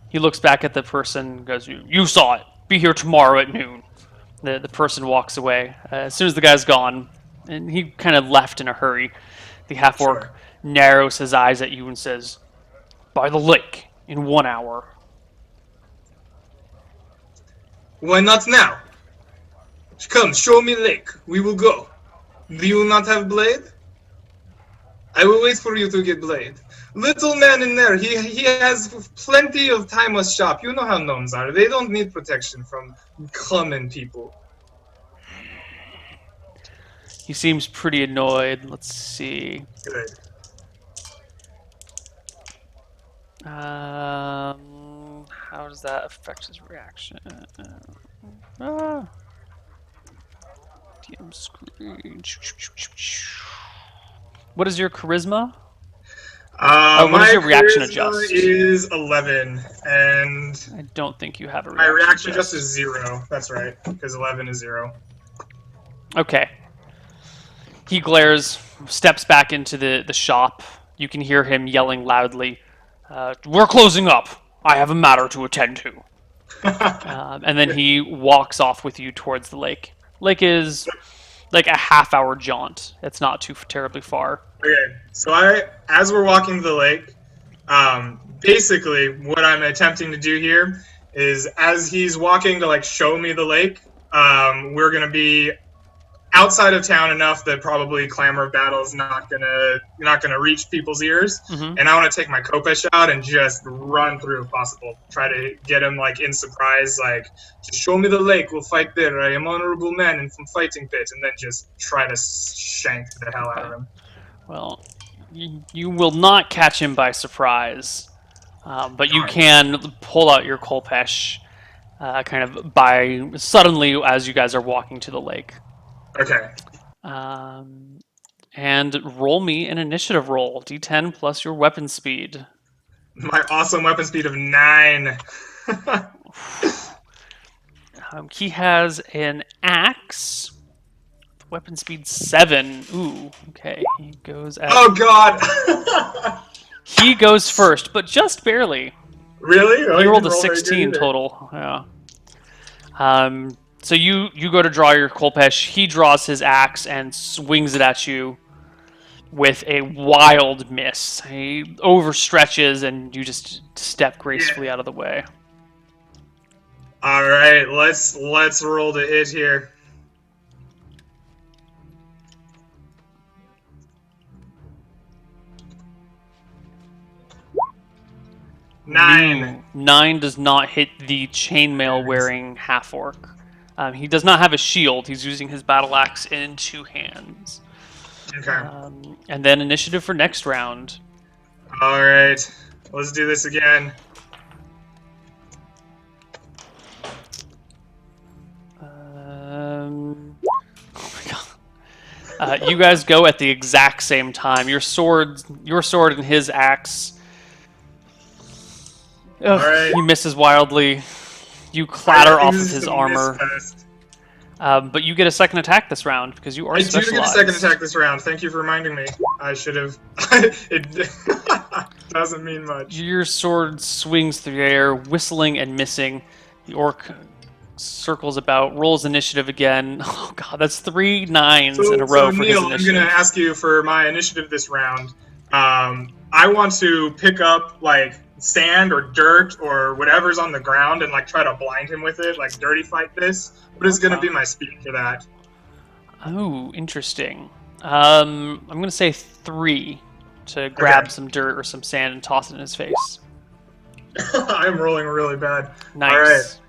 He looks back at the person and goes, "You saw it. Be here tomorrow at noon." The person walks away. As soon as the guy's gone, and he kind of left in a hurry, the half-orc narrows his eyes at you and says, "By the lake, in 1 hour." Why not now? Come, show me lake. We will go. Do you not have blade? I will wait for you to get blade. Little man in there, he has plenty of time to shop. You know how gnomes are. They don't need protection from common people. He seems pretty annoyed. Let's see. Good. How does that affect his reaction? Ah, DM screen. What is your charisma? What is My your reaction charisma adjust? is 11, and I don't think you have a my reaction reaction adjust. just is 0. That's right, because 11 is 0. Okay. He glares, steps back into the shop. You can hear him yelling loudly, "We're closing up. I have a matter to attend to." And then he walks off with you towards the lake. Lake is like a half-hour jaunt. It's not too terribly far. Okay, so as we're walking to the lake, basically what I'm attempting to do here is as he's walking to like show me the lake, we're gonna be outside of town enough that probably clamor of battle is not gonna reach people's ears. Mm-hmm. And I want to take my Kopesh out and just run through if possible. Try to get him like in surprise, like just show me the lake, we'll fight there. I am honorable man and from fighting pit, and then just try to shank the hell out of him. Well, you will not catch him by surprise, but you can pull out your Kolpesh kind of by suddenly as you guys are walking to the lake. Okay. And roll me an initiative roll, d10 plus your weapon speed. My awesome weapon speed of 9. He has an axe. Weapon speed 7. Ooh, okay. He goes at. Oh God! He goes first, but just barely. Really? Oh, You rolled a didn't roll very good 16 either. total. Yeah. So you go to draw your Kolpesh. He draws his axe and swings it at you with a wild miss. He overstretches, and you just step gracefully out of the way. All right, let's roll to hit here. Nine. 9 does not hit the chainmail wearing half orc. He does not have a shield. He's using his battle axe in 2 hands. Okay. And then initiative for next round. All right, let's do this again. Oh my god. You guys go at the exact same time. Your sword and his axe. Ugh, right. He misses wildly. You clatter off of This is his a armor. miscast. But you get a second attack this round because you are I do get a specialized. second attack this round. Thank you for reminding me. I should have. It doesn't mean much. Your sword swings through the air, whistling and missing. The orc circles about, rolls initiative again. Oh god, that's 3 9s in a row for Neil, his I'm initiative. going to ask you for my initiative this round. I want to pick up like sand or dirt or whatever's on the ground and like try to blind him with it, like dirty fight this. What is going to be my speed for that? Oh, interesting. I'm going to say 3 to grab some dirt or some sand and toss it in his face. I'm rolling really bad. Nice.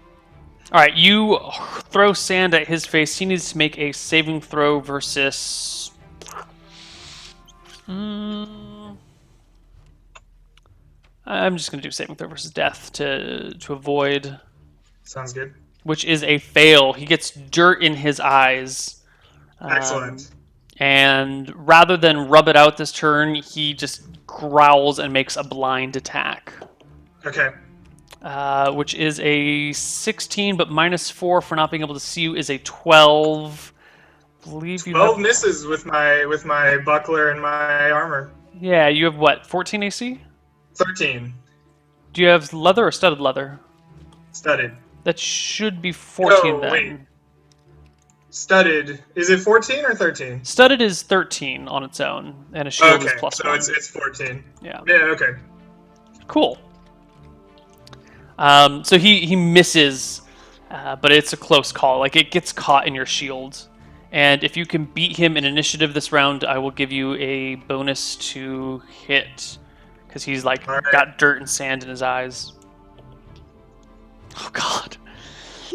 All right, you throw sand at his face. He needs to make a saving throw versus. I'm just going to do saving throw versus death to avoid. Sounds good. Which is a fail. He gets dirt in his eyes. Excellent. And rather than rub it out this turn, he just growls and makes a blind attack. Okay. Which is a 16, but -4 for not being able to see you is a 12. I believe you 12 have... misses with my buckler and my armor. Yeah, you have what, 14 AC? 13. Do you have leather or studded leather? Studded. That should be 14 then. Wait. Studded. Is it 14 or 13? Studded is 13 on its own, and a shield is +1. So it's 14. Yeah. Yeah, okay. Cool. So he misses, but it's a close call. Like, it gets caught in your shield. And if you can beat him in initiative this round, I will give you a bonus to hit. Because he's, like, got dirt and sand in his eyes. Oh, God.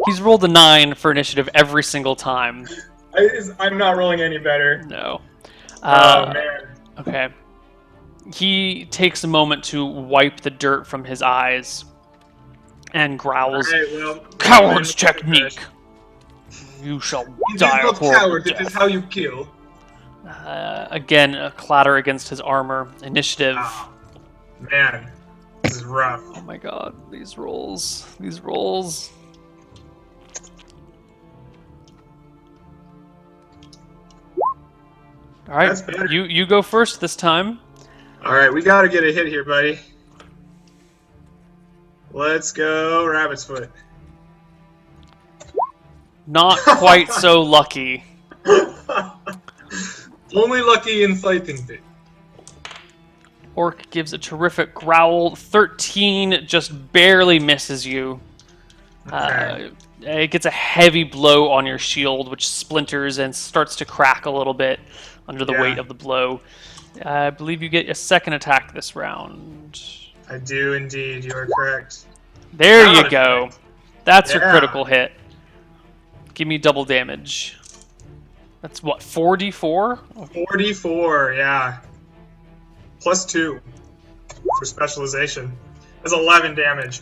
He's rolled a 9 for initiative every single time. I'm not rolling any better. No. Oh man. Okay. He takes a moment to wipe the dirt from his eyes and All growls, right. Well, my "Coward's inventory technique! crashed. You shall It is die a not horrible coward. It is death." how you kill. Again, a clatter against his armor. Initiative. Ah, man, this is rough. Oh my god, these rolls. These rolls. All right, That's better. you go first this time. All right, we got to get a hit here, buddy. Let's go, rabbit's foot. Not quite so lucky. Only lucky in fighting pit. Orc gives a terrific growl. 13 just barely misses you. Okay. It gets a heavy blow on your shield, which splinters and starts to crack a little bit under the weight of the blow. I believe you get a second attack this round. I do indeed. You are correct. There Now you to go. fight. That's your Yeah. critical hit. Give me double damage. That's what, 4d4? 44, yeah. +2 for specialization. That's 11 damage.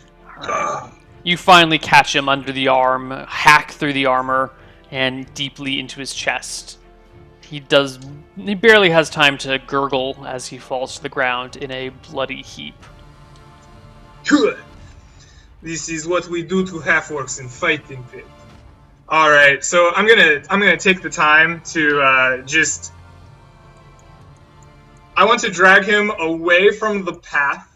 You finally catch him under the arm, hack through the armor, and deeply into his chest. He barely has time to gurgle as he falls to the ground in a bloody heap. This is what we do to half-orcs in fighting pit. All right, so I'm gonna take the time to just. I want to drag him away from the path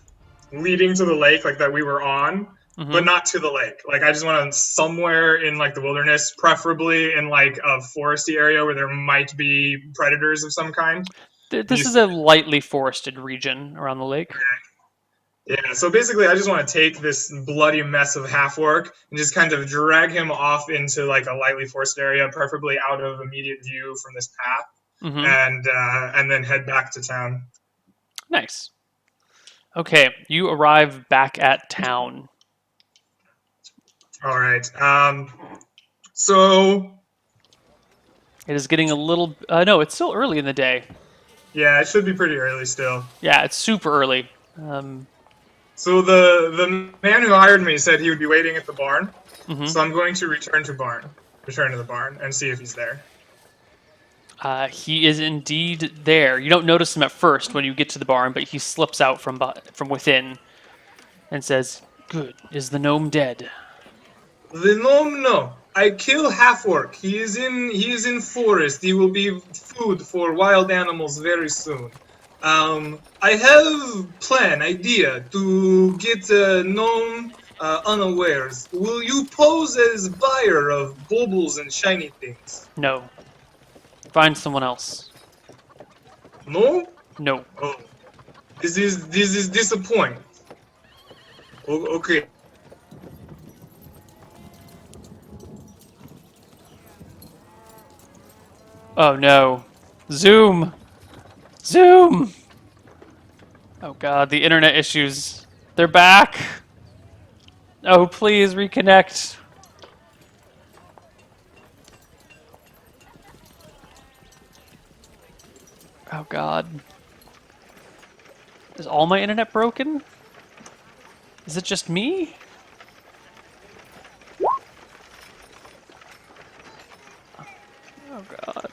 leading to the lake, like that we were on, but not to the lake. Like I just want him somewhere in like the wilderness, preferably in like a foresty area where there might be predators of some kind. This is a lightly forested region around the lake. Okay. Yeah, so basically I just want to take this bloody mess of half-orc and just kind of drag him off into like a lightly forested area, preferably out of immediate view from this path, and then head back to town. Nice. Okay, you arrive back at town. All right. So It is getting a little... no, it's still early in the day. yeah, it should be pretty early still. Yeah, it's super early. So the man who hired me said he would be waiting at the barn. So I'm going to return to the barn, and see if he's there. He is indeed there. You don't notice him at first when you get to the barn, but he slips out from within and says, "Good. Is the gnome dead?" The gnome, no. I kill half-orc. He is in forest. He will be food for wild animals very soon. I have idea to get a gnome unawares. Will you pose as buyer of baubles and shiny things? No. Find someone else. No? No. Oh. This is disappointing. Okay. Oh no. Zoom! Zoom! Oh god, the internet issues. They're back! Oh, please reconnect. Oh god. Is all my internet broken? Is it just me? Oh god.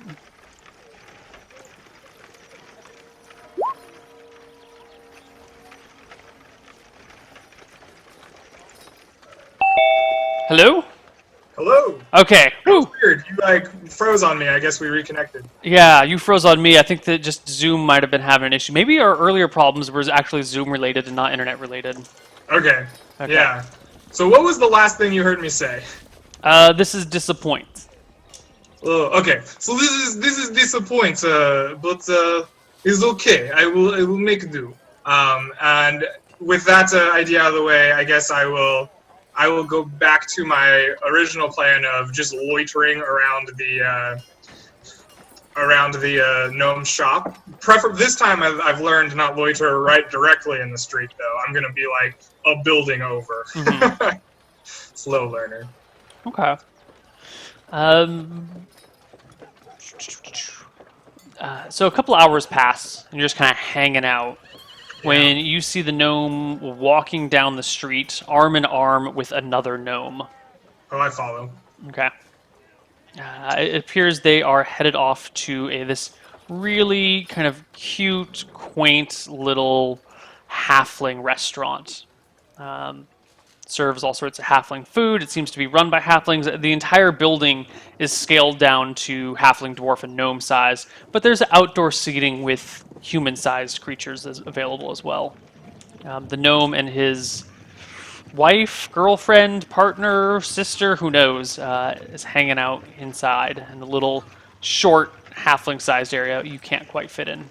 Hello? Hello. Okay. Whew. Weird. You like froze on me. I guess we reconnected. Yeah, you froze on me. I think that just Zoom might have been having an issue. Maybe our earlier problems were actually Zoom related and not internet related. Okay. Okay. Yeah. So what was the last thing you heard me say? This is disappoint. Oh, okay. So this is disappoint, but it's okay. I will make do. And with that idea out of the way, I guess I will go back to my original plan of just loitering around the gnome shop. This time I've learned to not loiter right directly in the street though. I'm gonna be like a building over. Slow learner. Okay. So a couple hours pass, and you're just kind of hanging out Yeah. when you see the gnome walking down the street, arm in arm with another gnome. Oh, I follow. Okay. It appears they are headed off to this really kind of cute, quaint little halfling restaurant. Um, Serves all sorts of halfling food. It seems to be run by halflings. The entire building is scaled down to halfling, dwarf, and gnome size, but there's outdoor seating with human-sized creatures available as well. The gnome and his wife, girlfriend, partner, sister, who knows, is hanging out inside in a little short halfling-sized area you can't quite fit in.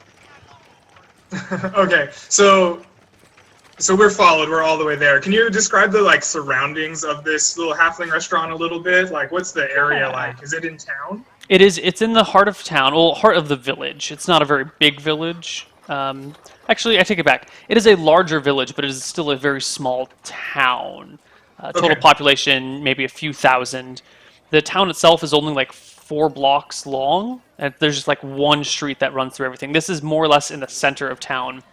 Okay, so we're followed. We're all the way there. Can you describe the like surroundings of this little halfling restaurant a little bit? Like, what's the area like? Is it in town? It is. It's in the heart of town. Well, heart of the village. It's not a very big village. Actually, I take it back. It is a larger village, but it is still a very small town. Total Okay. population, maybe a few thousand. The town itself is only like 4 blocks long, and there's just like one street that runs through everything. This is more or less in the center of town.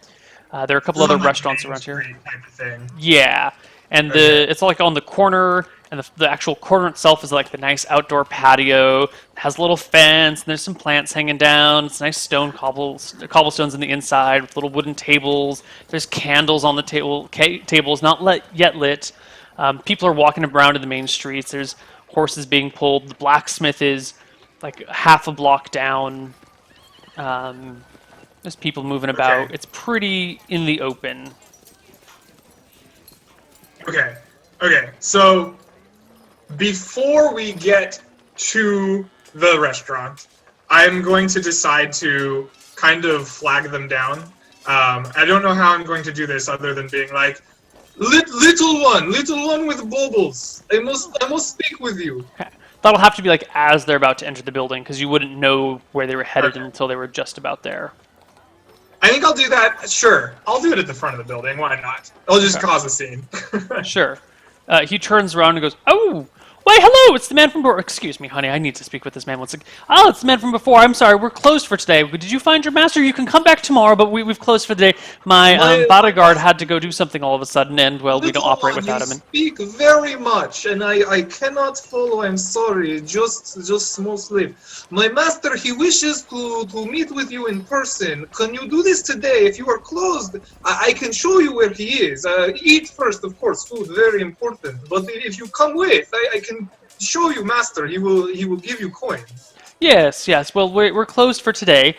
There are a couple This is other on like restaurants Main around here. Street type of thing. Yeah, and Okay. it's like on the corner, and the actual corner itself is like the nice outdoor patio. It has a little fence, and there's some plants hanging down. It's nice stone cobblestones on the inside with little wooden tables. There's candles on the tables, not yet lit. People are walking around in the main streets. There's horses being pulled. The blacksmith is like half a block down. There's people moving about. Okay. It's pretty in the open. Okay. Okay. So before we get to the restaurant, I'm going to decide to kind of flag them down. I don't know how I'm going to do this other than being like, little one with baubles. I must speak with you. That'll have to be like as they're about to enter the building, because you wouldn't know where they were headed Okay. until they were just about there. I think I'll do that. Sure, I'll do it at the front of the building. Why not? I'll just Okay. cause a scene. Sure. He turns around and goes, "Oh, why, hello! It's the man from before. Excuse me, honey. I need to speak with this man once again. Oh, it's the man from before. I'm sorry. We're closed for today. Did you find your master? You can come back tomorrow, but we've closed for the day. My bodyguard had to go do something all of a sudden, and well, we don't Little operate one, without you him." And speak very much, and I cannot follow. I'm sorry. Just small sleep. My master, he wishes to meet with you in person. Can you do this today? If you are closed, I can show you where he is. Eat first, of course. Food very important. But if you come with, I can show you, master. He will give you coins. Yes, yes. Well, we're closed for today.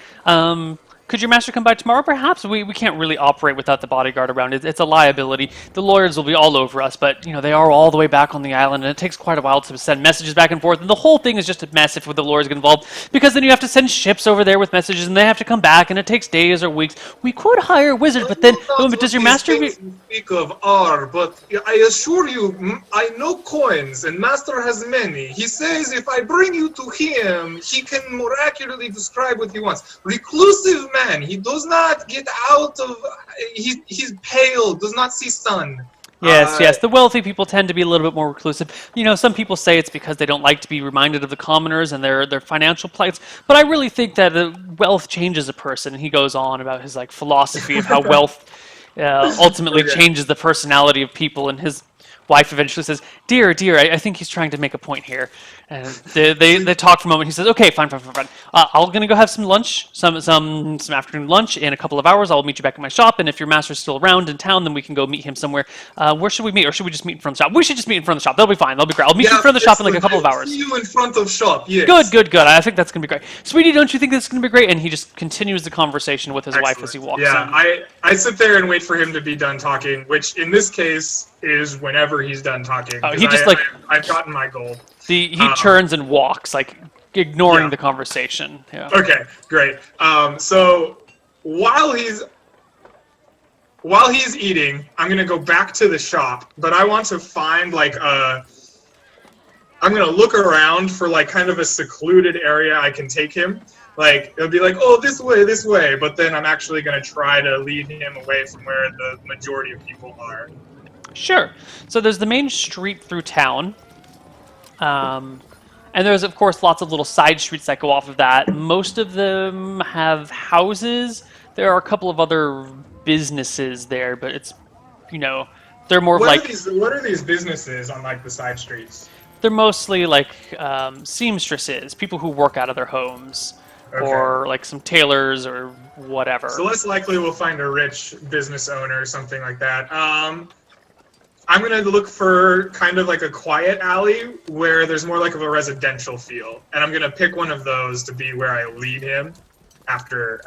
Could your master come by tomorrow, perhaps? We can't really operate without the bodyguard around. It's a liability. The lawyers will be all over us, but, you know, they are all the way back on the island, and it takes quite a while to send messages back and forth, and the whole thing is just a mess if the lawyers get involved, because then you have to send ships over there with messages, and they have to come back, and it takes days or weeks. We could hire a wizard, but then, does your master... Things you speak of are, but I assure you, I know coins, and master has many. He says if I bring you to him, he can more accurately describe what he wants. Reclusive man. He does not get out of. He's pale. Does not see sun. Yes, yes. The wealthy people tend to be a little bit more reclusive. You know, some people say it's because they don't like to be reminded of the commoners and their financial plights. But I really think that wealth changes a person. And he goes on about his like philosophy of how wealth ultimately Okay. changes the personality of people. And his wife eventually says, "Dear, dear, I think he's trying to make a point here." And they talk for a moment. He says, "Okay, fine. I'm gonna go have some lunch, some afternoon lunch in a couple of hours. I'll meet you back at my shop. And if your master's still around in town, then we can go meet him somewhere. Where should we meet, or should we just meet in front of the shop? We should just meet in front of the shop. That'll be fine. That'll be great. I'll meet you in front of the shop in like a couple of hours." See you in front of shop. Yes. Good. I think that's gonna be great. Sweetie, don't you think this is gonna be great? And he just continues the conversation with his wife as he walks Yeah, in. I sit there and wait for him to be done talking, which in this case is whenever he's done talking. Oh, 'cause he just, like- I've gotten my goal. He turns and walks, like ignoring Yeah. the conversation. Yeah. Okay, great. So while he's eating, I'm gonna go back to the shop, but I want to find like I'm gonna look around for like kind of a secluded area I can take him. Like it'll be like, oh, this way, but then I'm actually gonna try to lead him away from where the majority of people are. Sure. So there's the main street through town. And there's, of course, lots of little side streets that go off of that. Most of them have houses. There are a couple of other businesses there, but it's, you know, they're more of like, What are these businesses on like the side streets? they're mostly like seamstresses, people who work out of their homes, Okay. or like some tailors or So whatever. less likely we'll find a rich business owner or something like that. I'm gonna look for kind of like a quiet alley where there's more like of a residential feel, and I'm gonna pick one of those to be where I lead him after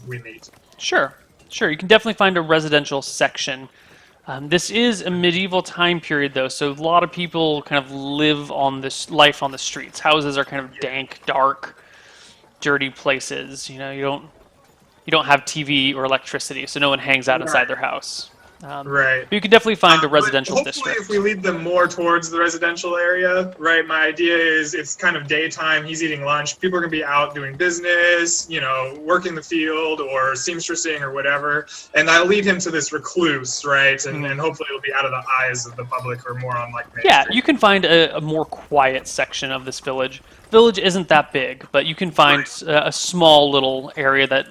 we meet. Sure, sure. You can definitely find a residential section. This is a medieval time period, though, so a lot of people kind of live on this life on the streets. Houses are kind of dank, dark, dirty places. You don't have TV or electricity, so no one hangs out inside Right. their house. Right. But you can definitely find a But residential hopefully, if district. we lead them more towards the residential area, right? My idea is it's kind of daytime. He's eating lunch. People are gonna be out doing business, working the field or seamstressing or whatever. And I'll lead him to this recluse, right? And hopefully, it'll be out of the eyes of the public or more on like Main Yeah, Street. you can find a more quiet section of this village. Village isn't that big, but you can find Right. a small little area that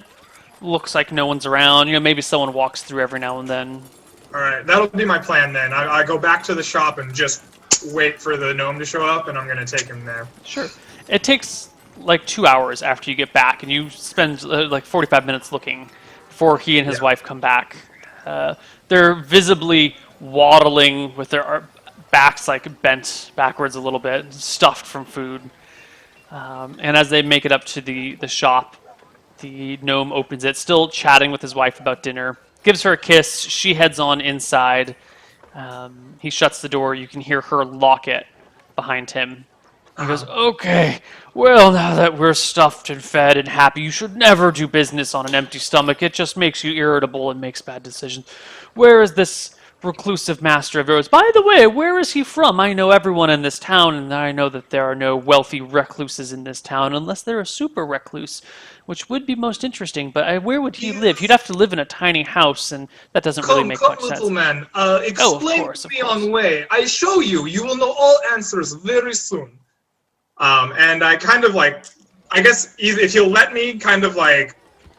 looks like no one's around. Maybe someone walks through every now and then. All right, that'll be my plan then. I go back to the shop and just wait for the gnome to show up, and I'm gonna take him there. Sure. It takes like 2 hours after you get back, and you spend like 45 minutes looking before he and his Yeah. wife come back. They're visibly waddling with their backs like bent backwards a little bit, stuffed from food. And as they make it up to the shop, the gnome opens it, still chatting with his wife about dinner. Gives her a kiss. She heads on inside. He shuts the door. You can hear her lock it behind him. He goes, "Okay, well, now that we're stuffed and fed and happy, you should never do business on an empty stomach. It just makes you irritable and makes bad decisions. Where is this reclusive master of yours? By the way, where is he from? I know everyone in this town, and I know that there are no wealthy recluses in this town, unless they're a super recluse, which would be most interesting. But where would he live? He'd have to live in a tiny house, and that doesn't really Come, make come, much little sense." man. Oh, of Explain course, to of me course. on way. I show you. You will know all answers very soon. And I kind of like, I guess if he'll let me kind of like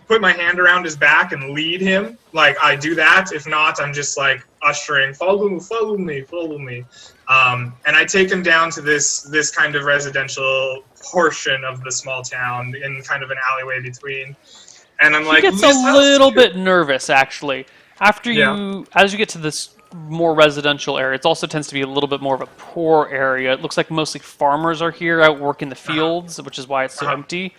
put my hand around his back and lead him, like I do that. If not, I'm just like ushering, follow me, follow me, follow me. And I take him down to this kind of residential portion of the small town in kind of an alleyway between. And I'm He like, gets a this house little here. bit nervous, actually. Yeah. As you get to this more residential area, it also tends to be a little bit more of a poor area. It looks like mostly farmers are here out working the Uh-huh. fields, which is why it's so Uh-huh. empty.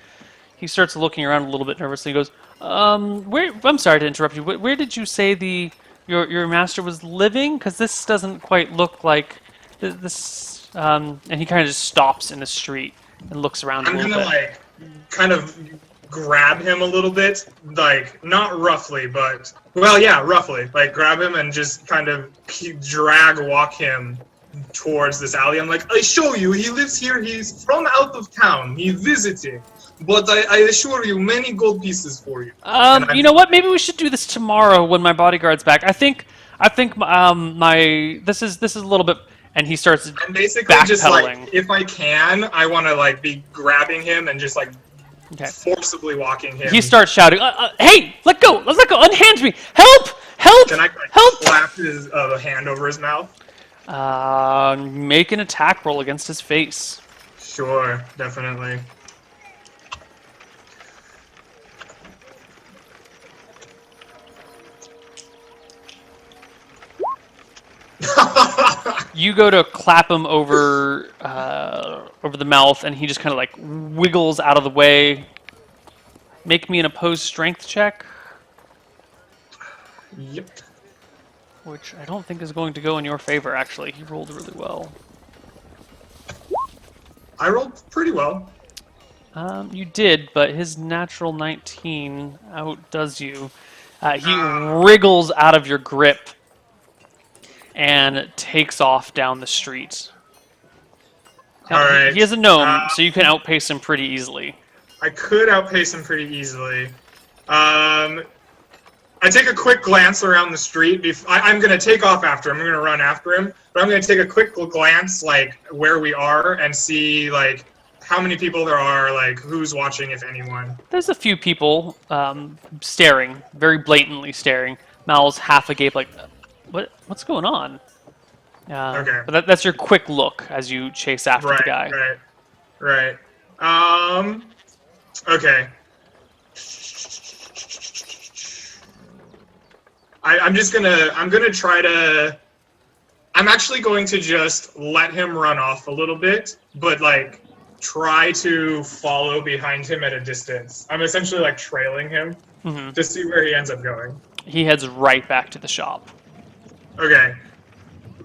He starts looking around a little bit nervously. He goes, where? I'm sorry to interrupt you. Where did you say your master was living? Because this doesn't quite look like this." And he kind of just stops in the street and looks around a I'm little gonna bit. like kind of grab him a little bit, like not roughly, but well, yeah, roughly. Like grab him and just kind of drag walk him towards this alley. I'm like, I show you, he lives here. He's from out of town. He's visiting, but I assure you, many gold pieces for you. And You know what? Maybe we should do this tomorrow when my bodyguard's back. I think my this is a little bit, and he starts I'm basically just like, backpedaling. if I can, I want to like be grabbing him and just like Okay. forcibly walking him. He starts shouting, "Hey, let go! Let go! Unhand me! Help! Help! Can I like, Help!" slap his hand over his mouth? Make an attack roll against his face. Sure, definitely. You go to clap him over over the mouth, and he just kind of like wiggles out of the way. Make me an opposed strength check, Yep. which I don't think is going to go in your favor. Actually, he rolled really well. I rolled pretty well. You did, but his natural 19 outdoes you. He wriggles out of your grip and takes off down the street. Now, All right. he is a gnome, so you can outpace him pretty easily. I could outpace him pretty easily. Um, I take a quick glance around the street. I'm going to take off after him. I'm going to run after him. But I'm going to take a quick glance, like, where we are and see, like, how many people there are, like, who's watching, if anyone. There's a few people staring, very blatantly staring. Mouths half agape, like, what's going on? Okay. But that's your quick look as you chase after the guy. Right. Okay. I'm gonna try to, I'm actually going to just let him run off a little bit, but like try to follow behind him at a distance. I'm essentially like trailing him to see where he ends up going. He heads right back to the shop. Okay.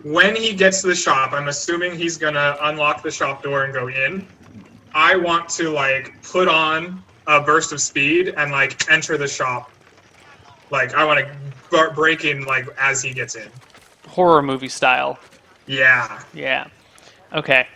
When he gets to the shop, I'm assuming he's gonna unlock the shop door and go in. I want to like put on a burst of speed and like enter the shop. Like I want to break in like as he gets in. Horror movie style. Yeah. Yeah. Okay.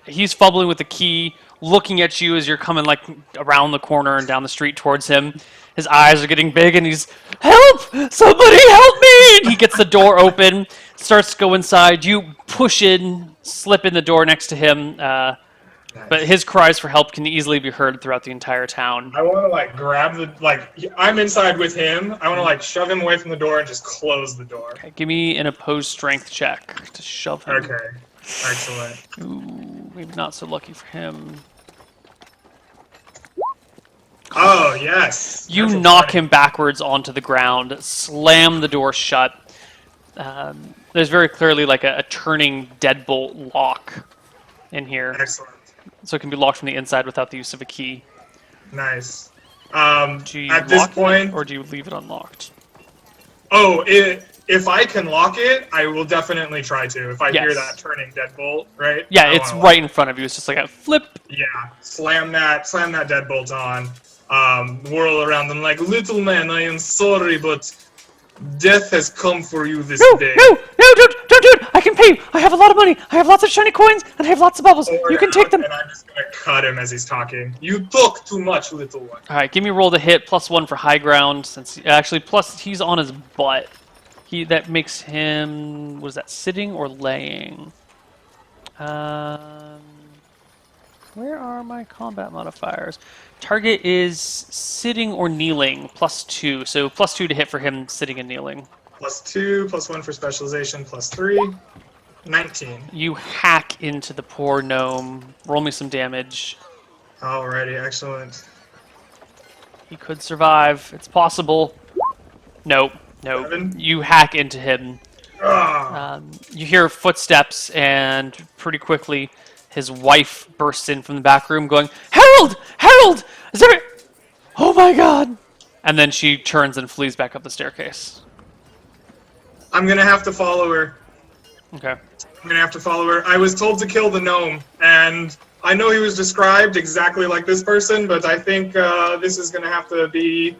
He's fumbling with the key, looking at you as you're coming like around the corner and down the street towards him. His eyes are getting big and he's, help! Somebody help me! And he gets the door open, starts to go inside. You push in, slip in the door next to him. Nice. But his cries for help can easily be heard throughout the entire town. I want to like grab the, like, I'm inside with him. I want to like shove him away from the door and just close the door. Okay, give me an opposed strength check to shove him. Okay. Excellent. Ooh, maybe not so lucky for him. Oh, yes. You knock him backwards onto the ground, slam the door shut. There's very clearly like a turning deadbolt lock in here. Excellent. So it can be locked from the inside without the use of a key. Nice. Do you at this lock point, it, or do you leave it unlocked? Oh, if I can lock it, I will definitely try to. If I hear that turning deadbolt, right? Yeah, it's right in front of you. It's just like a flip. Yeah, slam that deadbolt on. Whirl around them like, little man, I am sorry, but death has come for you this day. No, don't do it. I can pay you. I have a lot of money. I have lots of shiny coins, and I have lots of bubbles. You can take them. And I'm just gonna cut him as he's talking. You talk too much, little one. All right, give me a roll to hit, +1 for high ground. Since actually, plus he's on his butt. That makes him, what is that, sitting or laying? Where are my combat modifiers? Target is sitting or kneeling, +2. So +2 to hit for him sitting and kneeling. +2, +1 for specialization, +3. 19. You hack into the poor gnome. Roll me some damage. Alrighty, excellent. He could survive. It's possible. Nope. 7? You hack into him. Ah. You hear footsteps, and pretty quickly, his wife bursts in from the back room, going, "Harold! Harold! Is there? Oh my God!" And then she turns and flees back up the staircase. I'm gonna have to follow her. Okay. I'm gonna have to follow her. I was told to kill the gnome, and I know he was described exactly like this person, but I think this is gonna have to be.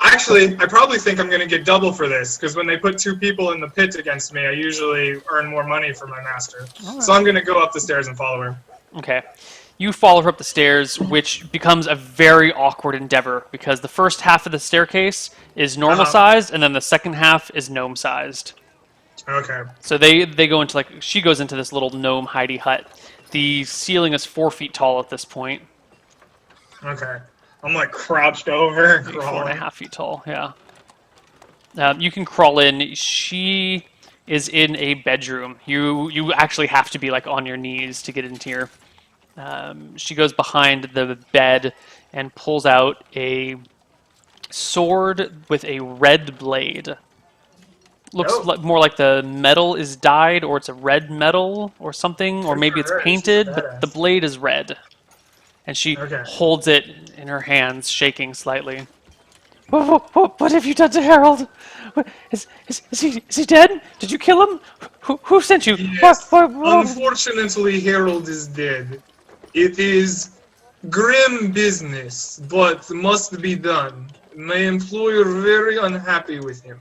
Actually, I probably think I'm gonna get double for this, because when they put 2 people in the pit against me, I usually earn more money for my master. Right. So I'm gonna go up the stairs and follow her. Okay. You follow her up the stairs, which becomes a very awkward endeavor, because the first half of the staircase is normal sized, and then the second half is gnome sized. Okay. So they go into, like, she goes into this little gnome hidey hut. The ceiling is 4 feet tall at this point. Okay. I'm like crouched over, maybe crawling. 4.5 feet tall, yeah. You can crawl in. She is in a bedroom. You actually have to be like on your knees to get into here. She goes behind the bed and pulls out a sword with a red blade. Looks like, more like the metal is dyed, or it's a red metal or something, or maybe it's painted, but the blade is red. And she holds it in her hands, shaking slightly. What have you done to Harold? Is he dead? Did you kill him? Who sent you? Yes. Unfortunately, Harold is dead. It is grim business, but must be done. My employer very unhappy with him.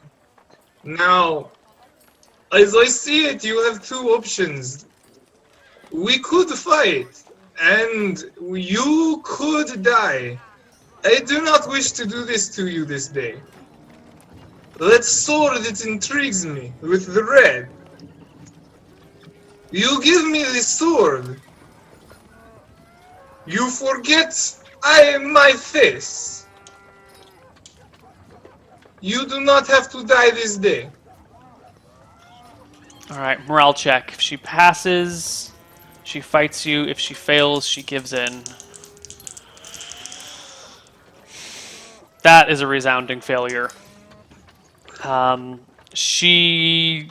Now, as I see it, you have 2 options. We could fight, and you could die. I do not wish to do this to you this day. That sword, it intrigues me with the red. You give me the sword. You forget I am my face. You do not have to die this day. All right, morale check. If she passes, she fights you. If she fails, she gives in. That is a resounding failure. She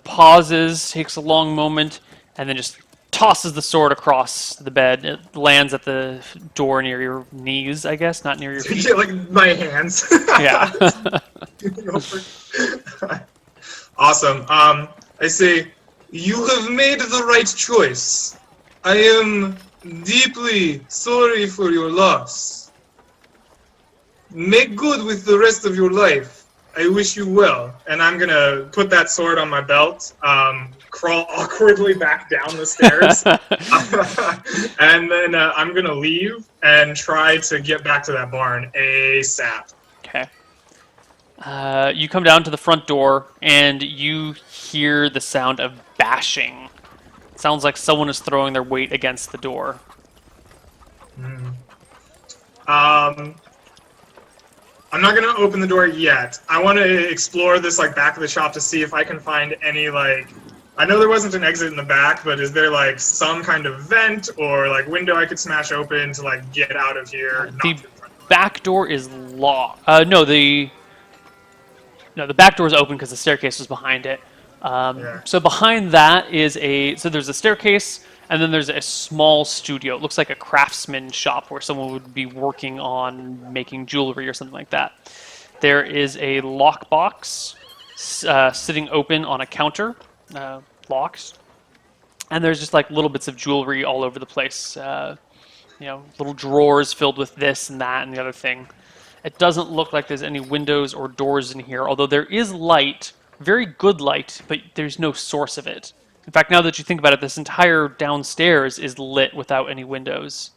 pauses, takes a long moment, and then just tosses the sword across the bed. It lands at the door near your knees, I guess, not near your feet. Yeah, like my hands. Yeah. Awesome. I say, you have made the right choice. I am deeply sorry for your loss. Make good with the rest of your life. I wish you well. And I'm gonna put that sword on my belt, crawl awkwardly back down the stairs, and then I'm gonna leave and try to get back to that barn ASAP. Okay. You come down to the front door, and you hear the sound of bashing. It sounds like someone is throwing their weight against the door. I'm not gonna open the door yet. I want to explore this like back of the shop to see if I can find any like. I know there wasn't an exit in the back, but is there like some kind of vent or like window I could smash open to like get out of here? The back door is locked. No, the back door is open because the staircase was behind it. Yeah. So behind that is there's a staircase, and then there's a small studio. It looks like a craftsman shop where someone would be working on making jewelry or something like that. There is a lockbox sitting open on a counter, locked, and there's just like little bits of jewelry all over the place. Little drawers filled with this and that and the other thing. It doesn't look like there's any windows or doors in here, although there is light, very good light, but there's no source of it. In fact, now that you think about it, this entire downstairs is lit without any windows.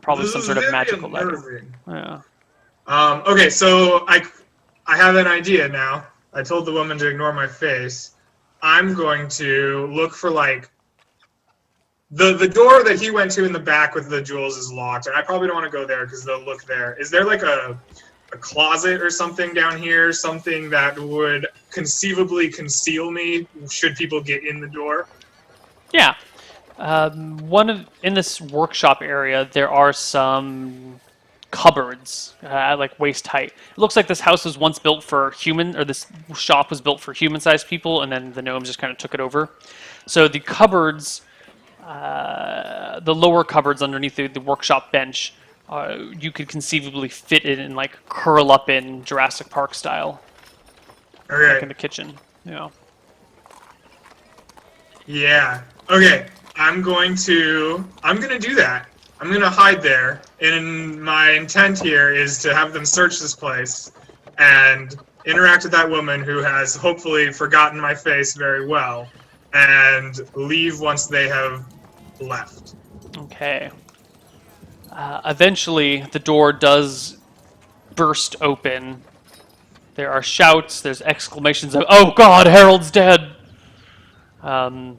Probably some sort of magical light. Yeah. Okay, so I have an idea now. I told the woman to ignore my face. I'm going to look for like the door that he went to in the back with the jewels is locked, and I probably don't want to go there because they'll look there. Is there like a closet or something down here, something that would conceivably conceal me should people get in the door? Yeah. In this workshop area, there are some cupboards at like waist height. It looks like this house was once built for this shop was built for human-sized people, and then the gnomes just kind of took it over. So the cupboards, the lower cupboards underneath the workshop bench, you could conceivably fit it and like curl up in Jurassic Park style. Okay. Like in the kitchen. Yeah. Yeah. Okay. I'm gonna do that. I'm gonna hide there. And my intent here is to have them search this place and interact with that woman who has hopefully forgotten my face very well and leave once they have left. Okay. Eventually, the door does burst open. There are shouts, there's exclamations of, "Oh God, Harold's dead!" A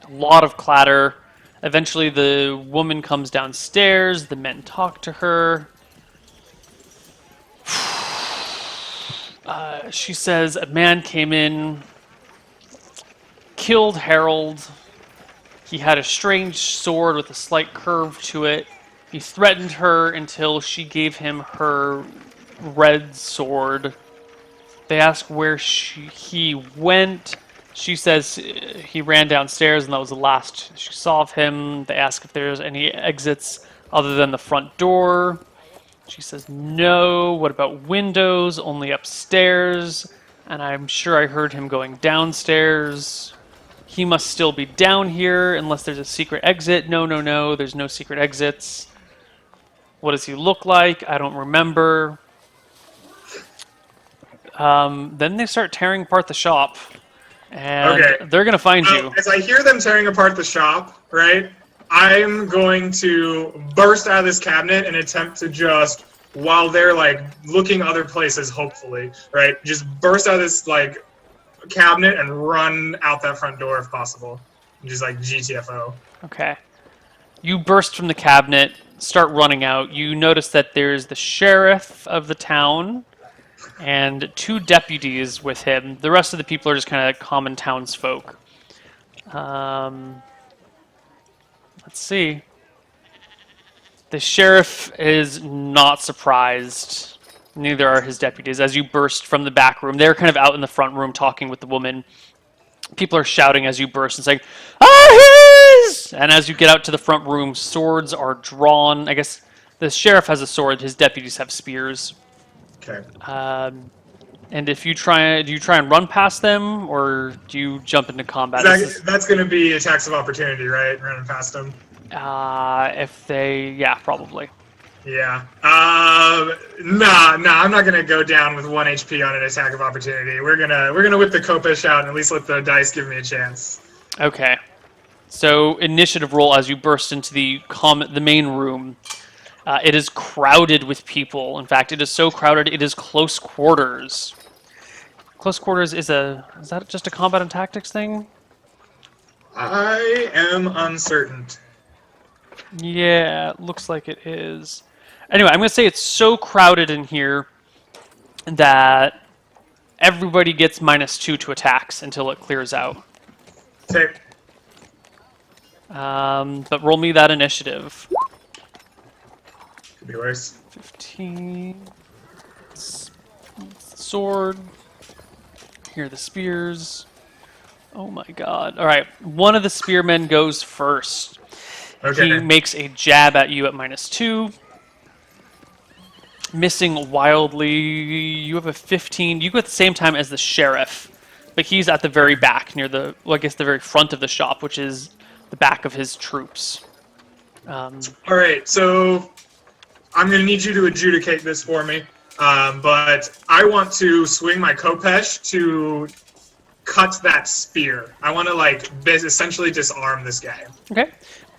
lot of clatter. Eventually, the woman comes downstairs, the men talk to her. She says a man came in, killed Harold. He had a strange sword with a slight curve to it. He threatened her until she gave him her red sword. They ask where he went. She says he ran downstairs and that was the last she saw of him. They ask if there's any exits other than the front door. She says no. What about windows? Only upstairs. And I'm sure I heard him going downstairs. He must still be down here unless there's a secret exit. No, there's no secret exits. What does he look like? I don't remember. Then they start tearing apart the shop. And they're going to find you. As I hear them tearing apart the shop, right, I'm going to burst out of this cabinet and attempt to just while they're like looking other places, hopefully, right? Just burst out of this like cabinet and run out that front door if possible. Just like GTFO. Okay. You burst from the cabinet, start running out. You notice that there's the sheriff of the town and 2 deputies with him. The rest of the people are just kind of common townsfolk. Let's see. The sheriff is not surprised. Neither are his deputies. As you burst from the back room, they're kind of out in the front room talking with the woman. People are shouting as you burst and saying, "Ah, his!" And as you get out to the front room, swords are drawn. I guess the sheriff has a sword. His deputies have spears. Okay. And if you do you try and run past them, or do you jump into combat? That's going to be attacks of opportunity, right? Running past them. Yeah, probably. Yeah. Nah. I'm not gonna go down with 1 HP on an attack of opportunity. We're gonna whip the Kopish out and at least let the dice give me a chance. Okay. So initiative roll as you burst into the main room. It is crowded with people. In fact, it is so crowded it is close quarters. Close quarters is that just a combat and tactics thing? I am uncertain. Yeah, it looks like it is. Anyway, I'm going to say it's so crowded in here that everybody gets -2 to attacks until it clears out. Okay. But roll me that initiative. Could be worse. 15. Sword. Here are the spears. Oh my god. Alright, one of the spearmen goes first. Okay. He makes a jab at you at -2. Missing wildly. You have a 15. You go at the same time as the sheriff, but he's at the very back, near the, well, I guess the very front of the shop, which is the back of his troops. All right, so I'm going to need you to adjudicate this for me, but I want to swing my Kopesh to cut that spear. I want to, like, essentially disarm this guy. Okay.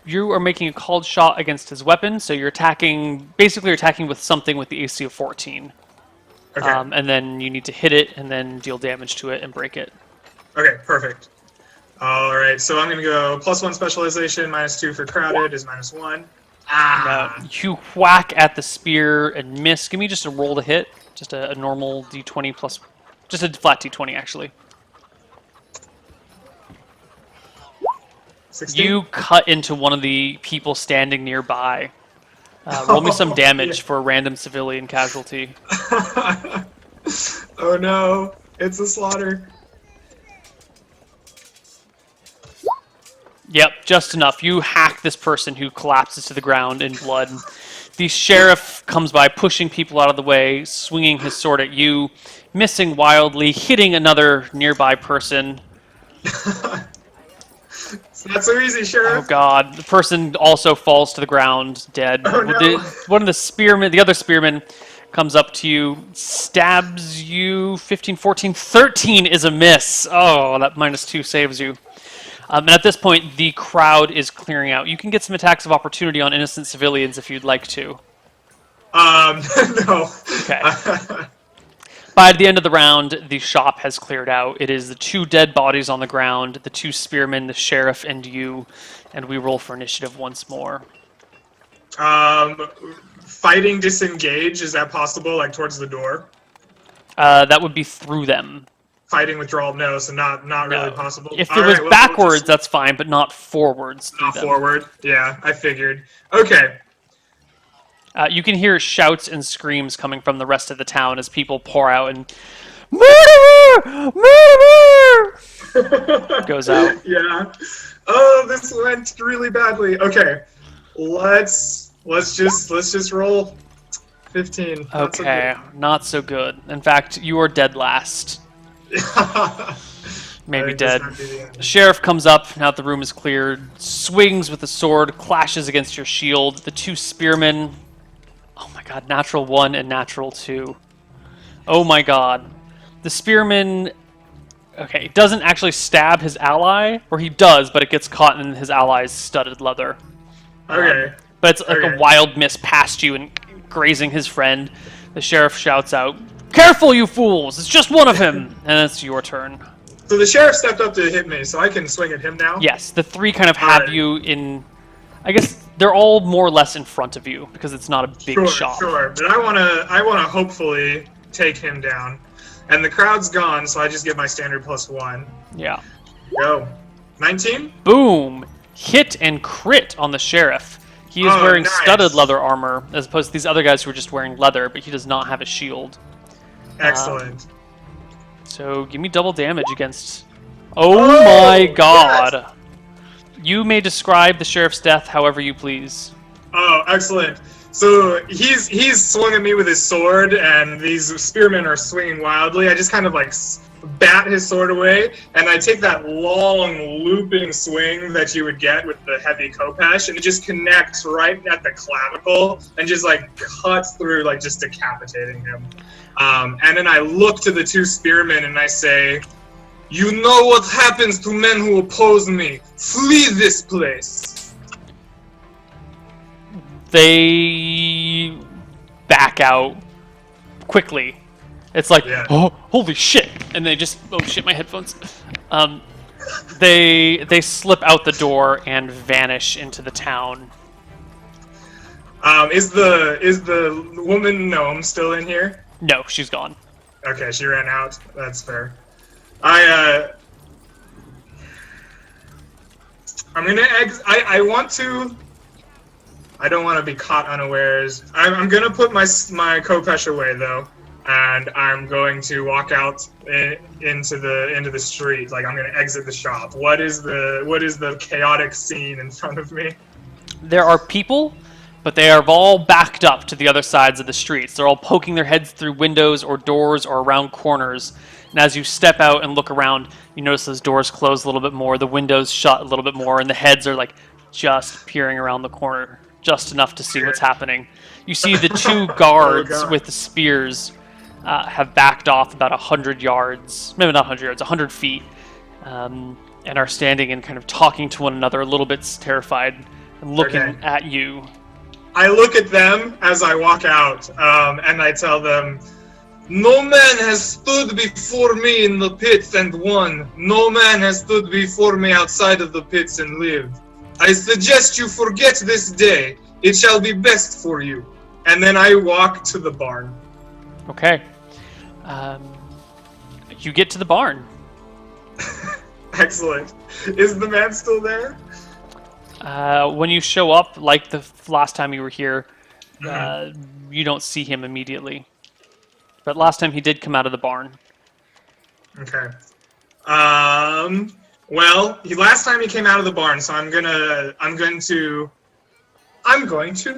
You are making a called shot against his weapon, so you're attacking, basically you're attacking with something with the AC of 14. Okay. And then you need to hit it and then deal damage to it and break it. Okay, perfect. All right, so I'm going to go +1 specialization, -2 for crowded is -1. Ah! Now, you whack at the spear and miss. Give me just a roll to hit. Just a normal d20 plus, just a flat d20 actually. 16? You cut into one of the people standing nearby. Roll me some damage for a random civilian casualty. Oh no, it's a slaughter. Yep, just enough. You hack this person who collapses to the ground in blood. The sheriff comes by, pushing people out of the way, swinging his sword at you, missing wildly, hitting another nearby person. It's not so easy, Sheriff. Oh god, the person also falls to the ground, dead. Oh, no. One of the other spearmen comes up to you, stabs you, 15, 14, 13 is a miss. Oh, that -2 saves you. And at this point, the crowd is clearing out. You can get some attacks of opportunity on innocent civilians if you'd like to. No. Okay. By the end of the round, the shop has cleared out. It is the 2 dead bodies on the ground, the 2 spearmen, the sheriff, and you. And we roll for initiative once more. Fighting disengage, is that possible, like towards the door? That would be through them. Fighting withdrawal, no, so not really possible. If it was backwards, that's fine, but not forwards. Not forward, yeah, I figured. Okay. You can hear shouts and screams coming from the rest of the town as people pour out and murderer! Murderer! Goes out. Yeah. Oh, this went really badly. Okay. Let's just roll 15. Okay, not so good. In fact, you are dead last. Maybe dead. The sheriff comes up, now that the room is cleared, swings with the sword, clashes against your shield. The 2 spearmen, oh my god, natural 1 and natural 2. Oh my god. The spearman, okay, doesn't actually stab his ally, or he does, but it gets caught in his ally's studded leather. Okay. But it's like a wild miss past you and grazing his friend. The sheriff shouts out, "Careful, you fools! It's just one of him!" And it's your turn. So the sheriff stepped up to hit me, so I can swing at him now? Yes, the three kind of have Alright. you in... I guess they're all more or less in front of you, because it's not a big Sure, shop. sure. But I wanna hopefully take him down. And the crowd's gone, so I just get my standard +1. Yeah. Go. 19? Boom! Hit and crit on the sheriff. He is wearing nice. studded leather armor, as opposed to these other guys who are just wearing leather, but he does not have a shield. Excellent. So give me double damage against... Oh my god! Yes. You may describe the sheriff's death however you please. Oh, excellent. So he's swung at me with his sword, and these spearmen are swinging wildly. I just kind of like bat his sword away, and I take that long looping swing that you would get with the heavy khopesh, and it just connects right at the clavicle and just like cuts through, like just decapitating him. And then I look to the two spearmen and I say, "You know what happens to men who oppose me. Flee this place." They back out quickly. It's like, Yeah. oh, holy shit! And they just, oh shit, my headphones. They slip out the door and vanish into the town. Is the woman gnome still in here? No, she's gone. Okay, she ran out. That's fair. I'm gonna I want to. I don't want to be caught unawares. I'm gonna put my khopesh away though, and I'm going to walk out into the street. Like I'm gonna exit the shop. What is the chaotic scene in front of me? There are people, but they are all backed up to the other sides of the streets. They're all poking their heads through windows or doors or around corners. And as you step out and look around, you notice those doors close a little bit more, the windows shut a little bit more, and the heads are like just peering around the corner, just enough to see what's happening. You see the two guards with the spears have backed off about 100 yards, maybe not 100 yards, 100 feet, and are standing and kind of talking to one another, a little bit terrified, and looking at you. I look at them as I walk out, and I tell them, "No man has stood before me in the pits and won. No man has stood before me outside of the pits and lived. I suggest you forget this day. It shall be best for you." And then I walk to the barn. Okay. You get to the barn. Excellent. Is the man still there? When you show up, like the last time you were here, you don't see him immediately. But last time he did come out of the barn. Okay. Well, last time he came out of the barn, so I'm going to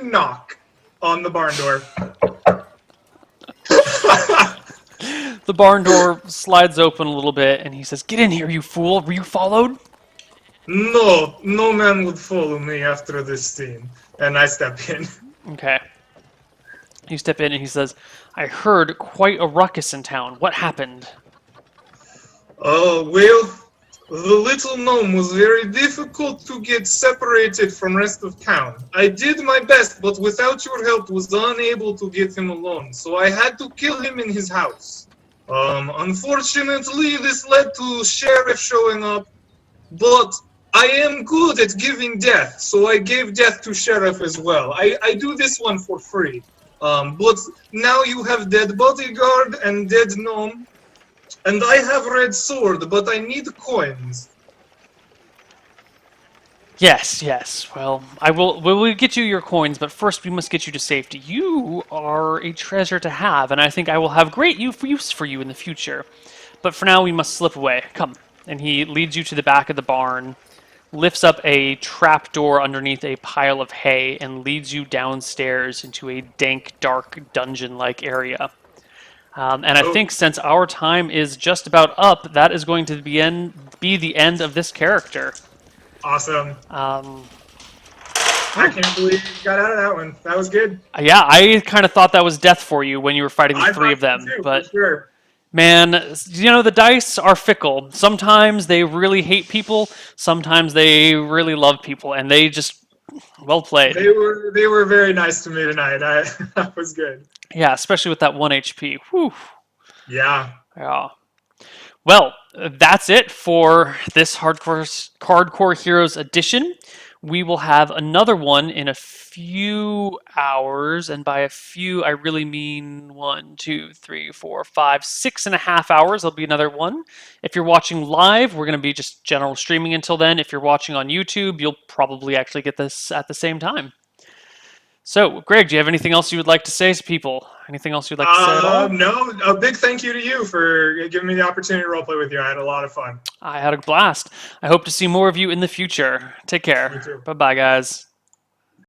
knock on the barn door. The barn door slides open a little bit, and he says, "Get in here, you fool! Were you followed?" No, no man would follow me after this scene. And I step in. Okay. You step in, and he says, "I heard quite a ruckus in town. What happened?" Well, the little gnome was very difficult to get separated from rest of town. I did my best, but without your help was unable to get him alone, so I had to kill him in his house. Unfortunately, this led to sheriff showing up, but I am good at giving death, so I gave death to sheriff as well. I do this one for free. But now you have dead bodyguard and dead gnome, and I have red sword, but I need coins. Yes. Well, we will get you your coins, but first we must get you to safety. You are a treasure to have, and I think I will have great use for you in the future. But for now, we must slip away. Come. And he leads you to the back of the barn, lifts up a trap door underneath a pile of hay, and leads you downstairs into a dank, dark, dungeon-like area. And I think since our time is just about up, that is going to be the end of this character. Awesome. I can't believe you got out of that one. That was good. Yeah, I kind of thought that was death for you when you were fighting the three of them. Too, but for sure. man, the dice are fickle. Sometimes they really hate people. Sometimes they really love people, and they just Well played. They were very nice to me tonight. That was good. Yeah, especially with that 1 HP. Whew. Yeah. Yeah. Well, that's it for this Hardcore Heroes edition. We will have another one in a few hours, and by a few, I really mean 1, 2, 3, 4, 5, 6.5 hours. There'll be another one. If you're watching live, we're going to be just general streaming until then. If you're watching on YouTube, you'll probably actually get this at the same time. So, Greg, do you have anything else you would like to say to people? Anything else you'd like to say at all? No, a big thank you to you for giving me the opportunity to roleplay with you. I had a lot of fun. I had a blast. I hope to see more of you in the future. Take You care. too. Bye bye, guys.